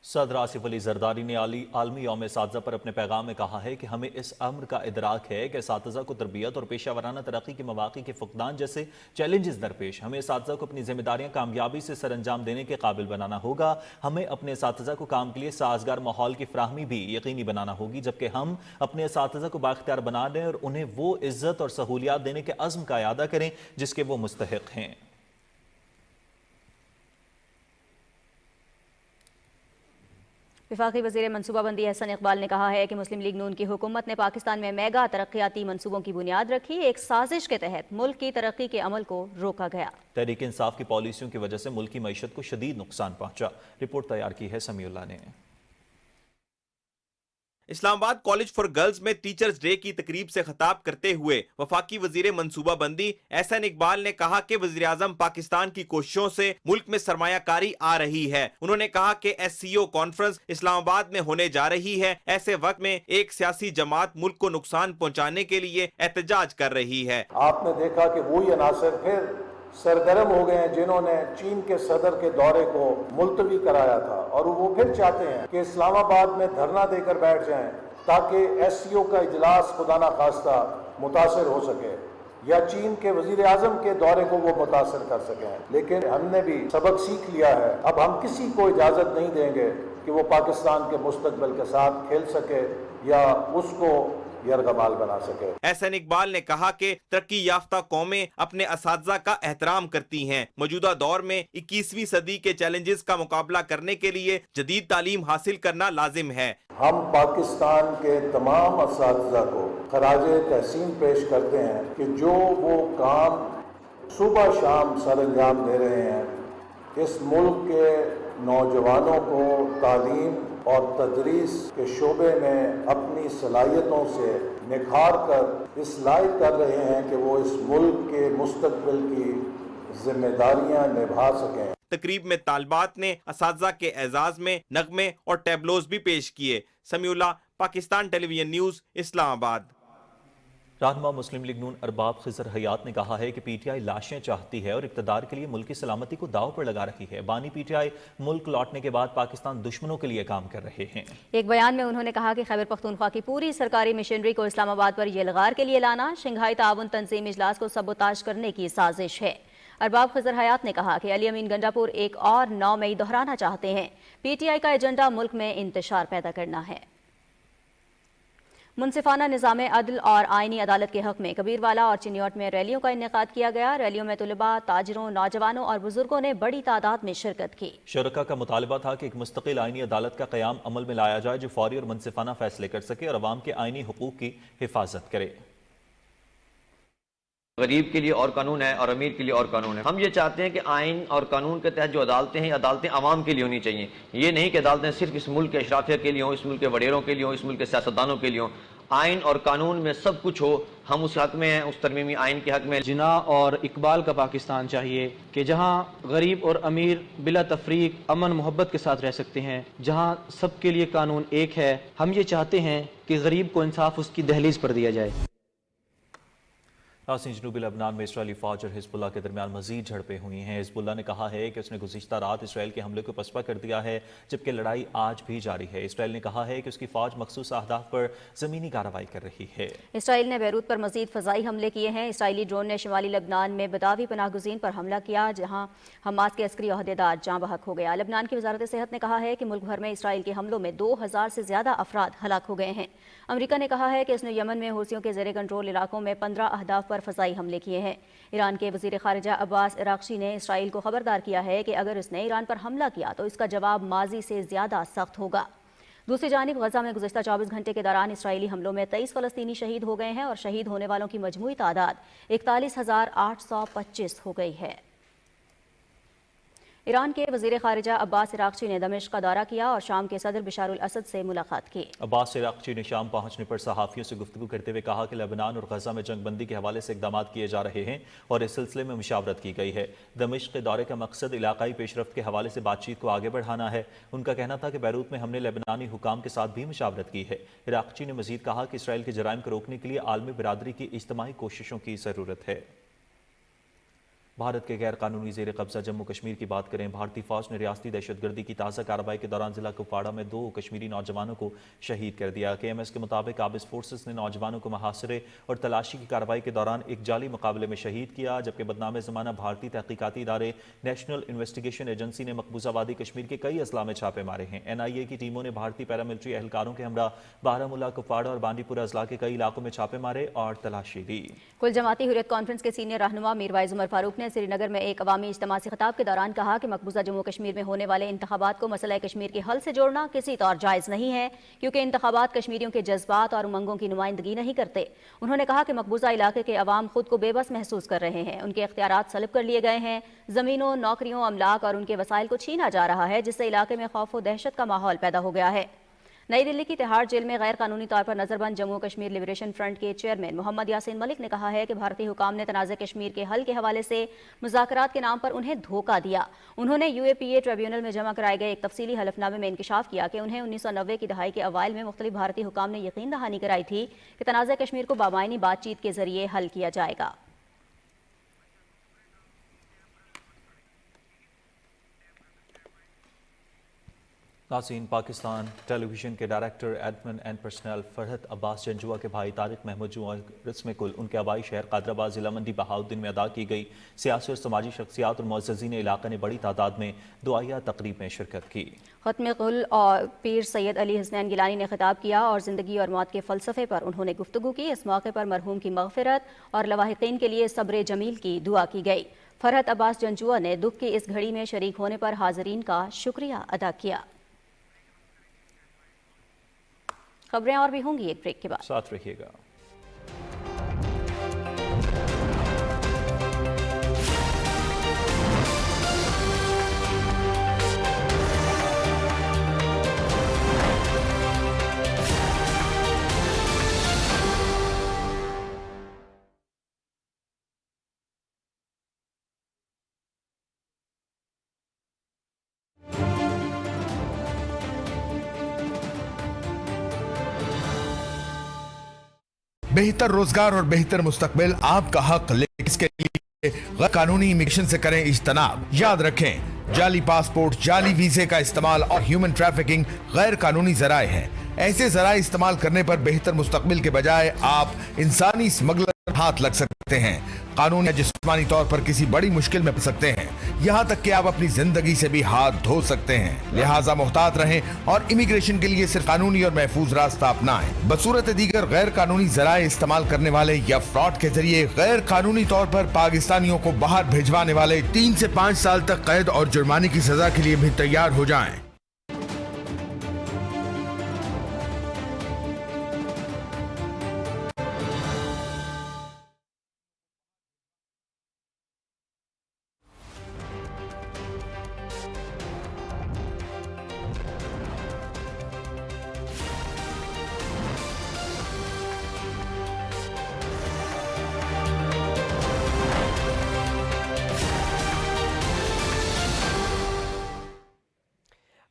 सदर आसिफ अली जरदारी ने आलमी यौम असातिज़ा पर अपने पैगाम में कहा है कि हमें इस अम्र का इदराक है कि असातिज़ा को तरबियत और पेशा वराना तरक्की के मौक़े के फुक़दान जैसे चैलेंजेस दरपेश। हमें असातिज़ा को अपनी जिम्मेदारियां कामयाबी से सरअंजाम देने के काबिल बनाना होगा। हमें अपने असातिज़ा को काम के लिए साजगार माहौल की फ्राहमी भी यकीनी बनाना होगी, जबकि हम अपने असातिज़ा को बाख्तियार बना दें और उन्हें वो इज़्ज़त और सहूलियात देने के अज़्म का अदा करें जिसके वो मुस्तहिक़ हैं। वफाकी वज़ीर मनसूबाबंदी एहसन इकबाल ने कहा है कि मुस्लिम लीग नून की हुकूमत ने पाकिस्तान में मेगा तरक्याती मनसूबों की बुनियाद रखी। एक साजिश के तहत मुल्क की तरक्की के अमल को रोका गया। तहरीक इंसाफ की पॉलिसियों की वजह से मुल्क की मईशत को शदीद नुकसान पहुंचा। रिपोर्ट तैयार की है समीउल्लाह ने। इस्लामाबाद कॉलेज फॉर गर्ल्स में टीचर्स डे की तकरीब से खिताब करते हुए वफाकी वजीर मनसूबाबंदी एहसन इकबाल ने कहा कि वजीर आजम पाकिस्तान की कोशिशों से मुल्क में सरमायाकारी आ रही है। उन्होंने कहा कि SCO कॉन्फ्रेंस इस्लामाबाद में होने जा रही है। ऐसे वक्त में एक सियासी जमात मुल्क को नुकसान पहुंचाने के लिए एहतजाज कर रही है। आपने देखा कि वही अनासर फिर सरगर्म हो गए हैं जिन्होंने चीन के सदर के दौरे को मुलतवी कराया था, और वो फिर चाहते हैं कि इस्लामाबाद में धरना देकर बैठ जाएं ताकि SCO का इजलास खुदा ना खास्ता मुतासर हो सके या चीन के वजीर आजम के दौरे को वो मुतासर कर सकें। लेकिन हमने भी सबक सीख लिया है। अब हम किसी को इजाज़त नहीं देंगे कि वो पाकिस्तान के मुस्तकबिल के साथ खेल सके या उसको यरगमाल बना सके। एहसन इकबाल ने कहा कि तरक्की याफ्ता कौमें अपने असातिज़ा का एहतराम करती हैं। मौजूदा दौर में 21वीं सदी के चैलेंजेस का मुकाबला करने के लिए जदीद तालीम हासिल करना लाजिम है। हम पाकिस्तान के तमाम असातिज़ा को खराजे तहसीन पेश करते हैं कि जो वो काम सुबह शाम सर अंजाम दे रहे हैं, इस मुल्क के नौजवानों को तालीम और तदरीस के शोबे में अपनी सलाहियतों से निखार कर इस लायक कर रहे हैं कि वो इस मुल्क के मुस्तकबिल की जिम्मेदारियां निभा सकें। तकरीब में तालिबात ने असातिज़ा के एजाज में नगमे और टैबलोज भी पेश किए। Samiullah, Pakistan television news, Islamabad. रहनुमा मुस्लिम लीग नून अरबाब खिजर हयात ने कहा है कि PTI लाशें चाहती है और इक़्तिदार के लिए मुल्क की सलामती को दाव पर लगा रही है। बानी PTI मुल्क लौटने के बाद पाकिस्तान दुश्मनों के लिए काम कर रहे हैं। एक बयान में उन्होंने कहा कि खैबर पख्तूनख्वा की पूरी सरकारी मशीनरी को इस्लामाबाद पर यलगार के लिए लाना शंघाई ताउन तंजीम इजलास को सबोताज करने की साजिश है। अरबाब खिजर हयात ने कहा कि अली अमीन गंजापुर एक और 9 मई दोहराना चाहते हैं। PTI का एजेंडा मुल्क में इंतशार पैदा करना है। मुनसिफाना निज़ाम अदल और आइनी अदालत के हक में कबीरवाला और चिन्योट में रैलियों का इनेकाद किया गया। रैलियों में तुलबा, ताजिरों, नौजवानों और बुजुर्गों ने बड़ी तादाद में शिरकत की। शुरका का मुतालबा था कि एक मुस्तकिल आइनी अदालत का क़याम अमल में लाया जाए जो फौरी और मुनसिफाना फैसले कर सके और अवाम के आइनी हुकूक की हिफाजत करे। गरीब के लिए और कानून है और अमीर के लिए और कानून है। हम ये चाहते हैं कि आइन और कानून के तहत जो अदालतें हैं, अदालतें आवाम के लिए होनी चाहिए। ये नहीं कि अदालतें सिर्फ इस मुल्क के अशराफिया के लिए हों, इस मुल्क के वडेरों के लिए हों, इस मुल्क के सियासतदानों के लिए हों। आइन और कानून में सब कुछ हो। हम उस हक में हैं, उस तरमीमी आइन के हक में। जिना और इकबाल का पाकिस्तान चाहिए कि जहाँ गरीब और अमीर बिला तफरीक अमन मोहब्बत के साथ रह सकते हैं, जहाँ सबके लिए कानून एक है। हम ये चाहते हैं कि गरीब को इंसाफ उसकी दहलीज पर दिया जाए। नासिन जनूबी लबनान में इसराइली फौज और हिजबुल्लाह के दरमियान मजीद झड़पें हुई हैं। हिजबुल्लाह ने कहा है कि उसने गुज़िश्ता रात इसराइल के हमले को पसपा कर दिया है, जबकि लड़ाई आज भी जारी है। इसराइल ने कहा है कि उसकी फौज मखसूस अहदाफ पर ज़मीनी कार्रवाई कर रही है। इसराइल ने बैरूत पर मजीद फ़ज़ाई हमले किए हैं। इसराइली ड्रोन ने शुमाली लबनान में बदावी पनाहगुज़ीन पर हमला किया, जहाँ हमास के अस्करी अहदेदार जाँ बहक हो गया। लबनान की वजारत सेहत ने कहा है कि मुल्क भर में इसराइल के हमलों में 2000 से ज़्यादा अफराद हलाक हो गए हैं। अमरीका ने कहा है कि उसने यमन में हुर्सियों के ज़ेर कंट्रोल इलाकों में 15 अहदाफ पर फ़ज़ाई हमले किए हैं। ईरान के वज़ीर ख़ारिजा अब्बास इराक़ची ने इसराइल को खबरदार किया है कि अगर उसने ईरान पर हमला किया तो इसका जवाब माजी से ज़्यादा सख्त होगा। दूसरी जानिब गजा में गुज़श्ता 24 घंटे के दौरान इसराइली हमलों में 23 फ़लस्तीनी शहीद हो गए हैं और शहीद होने वालों की मजमूई तादाद 41,825 हो गई है। ईरान के वज़ीर ख़ारिजा अब्बास इराक़ची ने दमिश्क का दौरा किया और शाम के सदर बशारुल असद से मुलाकात की। अब्बास इराक़ची ने शाम पहुंचने पर सहाफ़ियों से गुफ्तगू करते हुए कहा कि लेबनान और गजा में जंग बंदी के हवाले से इक़दाम किए जा रहे हैं और इस सिलसिले में मुशावरत की गई है। दमिश्क के दौरे का मकसद इलाकाई पेशरफ्त के हवाले से बातचीत को आगे बढ़ाना है। उनका कहना था कि बैरूत में हमने लेबनानी हुकाम के साथ भी मुशावरत की है। इराक़ची ने मज़ीद कहा कि इसराइल के जराइम को रोकने के लिए आलमी बिरादरी की इज्तिमाई कोशिशों की ज़रूरत है। भारत के गैर कानूनी ज़ेर कब्जा जम्मू कश्मीर की बात करें। भारतीय फौज ने रियासती दहशतगर्दी की ताज़ा कार्रवाई के दौरान जिला कुपवाड़ा में 2 कश्मीरी नौजवानों को शहीद कर दिया। KMS के मुताबिक काबिज फोर्सेस ने नौजवानों को मुहासरे और तलाशी की कार्रवाई के दौरान एक जाली मुकाबले में शहीद किया, जबकि बदनाम ज़माना भारतीय तहकीकाती इदारे नेशनल इन्वेस्टिगेशन एजेंसी ने मकबूजा वादी कश्मीर के कई अजला में छापे मारे हैं। NIA की टीमों ने भारतीय पैरामिलिट्री एहलकारों के हमरा बारामूला, कुपवाड़ा और बांडीपुरा अजला के कई इलाकों में छापे मारे और तलाशी ली। कुल जमाती हुर्रियत कॉन्फ्रेंस के सीनियर रहनुमा मीर वाइज उमर फारूक ने نے سری نگر میں ایک عوامی اجتماع سے خطاب کے دوران کہا کہ مقبوضہ جموں کشمیر میں ہونے والے انتخابات کو مسئلہ کشمیر کے حل سے جوڑنا کسی طور جائز نہیں ہے، کیونکہ انتخابات کشمیریوں کے جذبات اور امنگوں کی نمائندگی نہیں کرتے۔ انہوں نے کہا کہ مقبوضہ علاقے کے عوام خود کو بے بس محسوس کر رہے ہیں، ان کے اختیارات سلب کر لیے گئے ہیں، زمینوں، نوکریوں، املاک اور ان کے وسائل کو چھینا جا رہا ہے، جس سے علاقے میں خوف و دہشت کا ماحول پیدا ہو گیا ہے۔ نئی دلی کی تہاڑ جیل میں غیر قانونی طور پر نظر بند جموں کشمیر لبریشن فرنٹ کے چیئرمین محمد یاسین ملک نے کہا ہے کہ بھارتی حکام نے تنازع کشمیر کے حل کے حوالے سے مذاکرات کے نام پر انہیں دھوکہ دیا۔ انہوں نے UAPA ٹریبیونل میں جمع کرائے گئے ایک تفصیلی حلف نامے میں انکشاف کیا کہ انہیں 1990 کی دہائی کے اوائل میں مختلف بھارتی حکام نے یقین دہانی کرائی تھی کہ تنازع کشمیر کو بامعنی بات چیت کے ذریعے حل کیا جائے گا۔ ناظرین، پاکستان ٹیلی ویژن کے ڈائریکٹر ایڈمن اینڈ پرسنل فرحت عباس جنجوعہ کے بھائی طارق محمود جنجوعہ رسم کل ان کے آبائی شہر قادرآباد ضلع منڈی بہاؤالدین میں ادا کی گئی۔ سیاسی اور سماجی شخصیات اور معززین علاقہ نے بڑی تعداد میں دعائیہ تقریب میں شرکت کی۔ ختم کل اور پیر سید علی حسنین گیلانی نے خطاب کیا اور زندگی اور موت کے فلسفے پر انہوں نے گفتگو کی۔ اس موقع پر مرحوم کی مغفرت اور لواحقین کے لیے صبر جمیل کی دعا کی گئی۔ فرحت عباس جنجوعہ نے دکھ کی اس گھڑی میں شریک ہونے پر حاضرین کا شکریہ ادا کیا۔ خبریں اور بھی ہوں گی ایک بریک کے بعد، ساتھ رہیے گا۔ بہتر روزگار اور بہتر مستقبل آپ کا حق، لیکن اس کے لیے غیر قانونی امیگریشن سے کریں اجتناب۔ یاد رکھیں، جعلی پاسپورٹ، جعلی ویزے کا استعمال اور ہیومن ٹریفکنگ غیر قانونی ذرائع ہیں۔ ایسے ذرائع استعمال کرنے پر بہتر مستقبل کے بجائے آپ انسانی اسمگلر ہاتھ لگ سکتے ہیں، قانونی یا جسمانی طور پر کسی بڑی مشکل میں پڑ سکتے ہیں، یہاں تک کہ آپ اپنی زندگی سے بھی ہاتھ دھو سکتے ہیں۔ لہٰذا محتاط رہیں اور امیگریشن کے لیے صرف قانونی اور محفوظ راستہ اپنائیں۔ بصورت دیگر غیر قانونی ذرائع استعمال کرنے والے یا فراڈ کے ذریعے غیر قانونی طور پر پاکستانیوں کو باہر بھیجوانے والے 3 سے 5 سال تک قید اور جرمانے کی سزا کے لیے بھی تیار ہو جائیں۔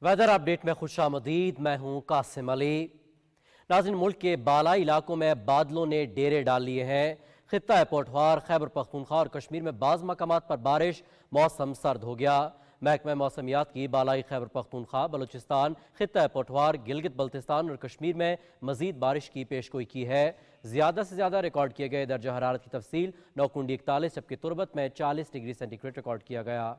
ویدر اپڈیٹ میں خوش آمدید، میں ہوں قاسم علی۔ ناظرین، ملک کے بالائی علاقوں میں بادلوں نے ڈیرے ڈال لیے ہیں۔ خطہ پوٹھوار، خیبر پختونخوا اور کشمیر میں بعض مقامات پر بارش، موسم سرد ہو گیا۔ محکمہ موسمیات کی بالائی خیبر پختونخوا، بلوچستان، خطہ پوٹھوار، گلگت بلتستان اور کشمیر میں مزید بارش کی پیشگوئی کی ہے۔ زیادہ سے زیادہ ریکارڈ کیے گئے درجہ حرارت کی تفصیل نوکنڈی 41 جبکہ تربت میں 40 ڈگری سینٹی گریڈ ریکارڈ کیا گیا۔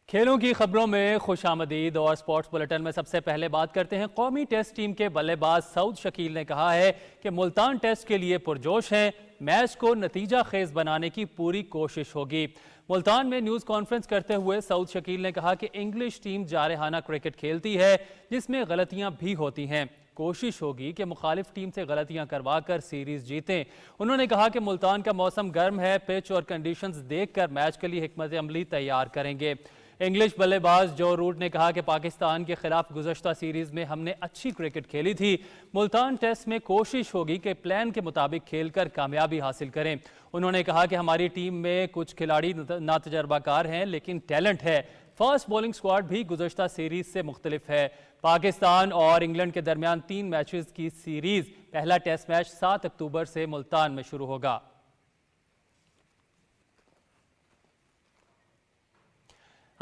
کھیلوں کی خبروں میں خوش آمدید اور سپورٹس بلیٹن میں سب سے پہلے بات کرتے ہیں قومی ٹیسٹ ٹیم کے بلے باز سعود شکیل نے کہا ہے کہ ملتان ٹیسٹ کے لیے پرجوش ہیں، میچ کو نتیجہ خیز بنانے کی پوری کوشش ہوگی۔ ملتان میں نیوز کانفرنس کرتے ہوئے سعود شکیل نے کہا کہ انگلش ٹیم جارحانہ کرکٹ کھیلتی ہے جس میں غلطیاں بھی ہوتی ہیں، کوشش ہوگی کہ مخالف ٹیم سے غلطیاں کروا کر سیریز جیتیں۔ انہوں نے کہا کہ ملتان کا موسم گرم ہے، پچ اور کنڈیشنز دیکھ کر میچ کے لیے حکمت عملی تیار کریں گے۔ انگلش بلے باز جو روٹ نے کہا کہ پاکستان کے خلاف گزشتہ سیریز میں ہم نے اچھی کرکٹ کھیلی تھی، ملتان ٹیسٹ میں کوشش ہوگی کہ پلان کے مطابق کھیل کر کامیابی حاصل کریں۔ انہوں نے کہا کہ ہماری ٹیم میں کچھ کھلاڑی ناتجربہ کار ہیں لیکن ٹیلنٹ ہے۔ فاسٹ بولنگ سکواڈ بھی گزشتہ سیریز سے مختلف ہے۔ پاکستان اور انگلینڈ کے درمیان 3 میچز کی سیریز، پہلا ٹیسٹ میچ 7 اکتوبر سے ملتان میں شروع ہوگا۔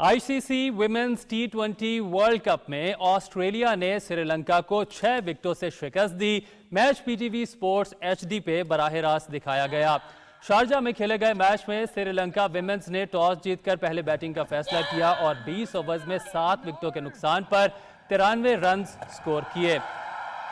ICC women's T20 world cup में ऑस्ट्रेलिया ने श्रीलंका को 6 विकेटों से शिकस्त दी। मैच पीटीवी स्पोर्ट्स HD पे बराह रास्त दिखाया गया। शारजा में खेले गए मैच में श्रीलंका विमेंस ने टॉस जीतकर पहले बैटिंग का फैसला किया और 20 ओवर्स में 7 विकेटों के नुकसान पर 93 रन स्कोर किए।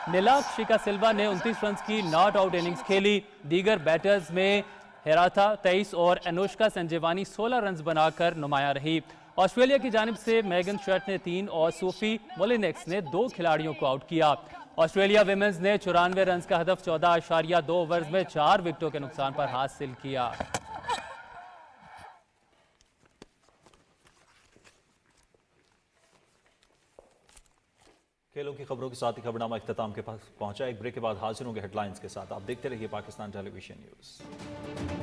नीलाक्षिका सिल्वा ने 29 रन की नॉट आउट इनिंग्स खेली। दीगर बैटर्स में हेराथा 23 और अनुष्का संजीवानी 16 रन बनाकर नुमाया रही। ऑस्ट्रेलिया की जानिब से मेगन शर्ट ने 3 और सोफी मोलिनेक्स ने 2 खिलाड़ियों को आउट किया। ऑस्ट्रेलिया विमेंस ने 94 रन का हदफ 14.2 ओवर्स में 4 विकेटों के नुकसान पर हासिल किया। खेलों की खबरों के साथ ही खबरनामा इख्तिताम के पास पहुंचा। एक ब्रेक के बाद हाजिर होंगे हेडलाइंस के साथ। आप देखते रहिए पाकिस्तान टेलीविजन न्यूज़।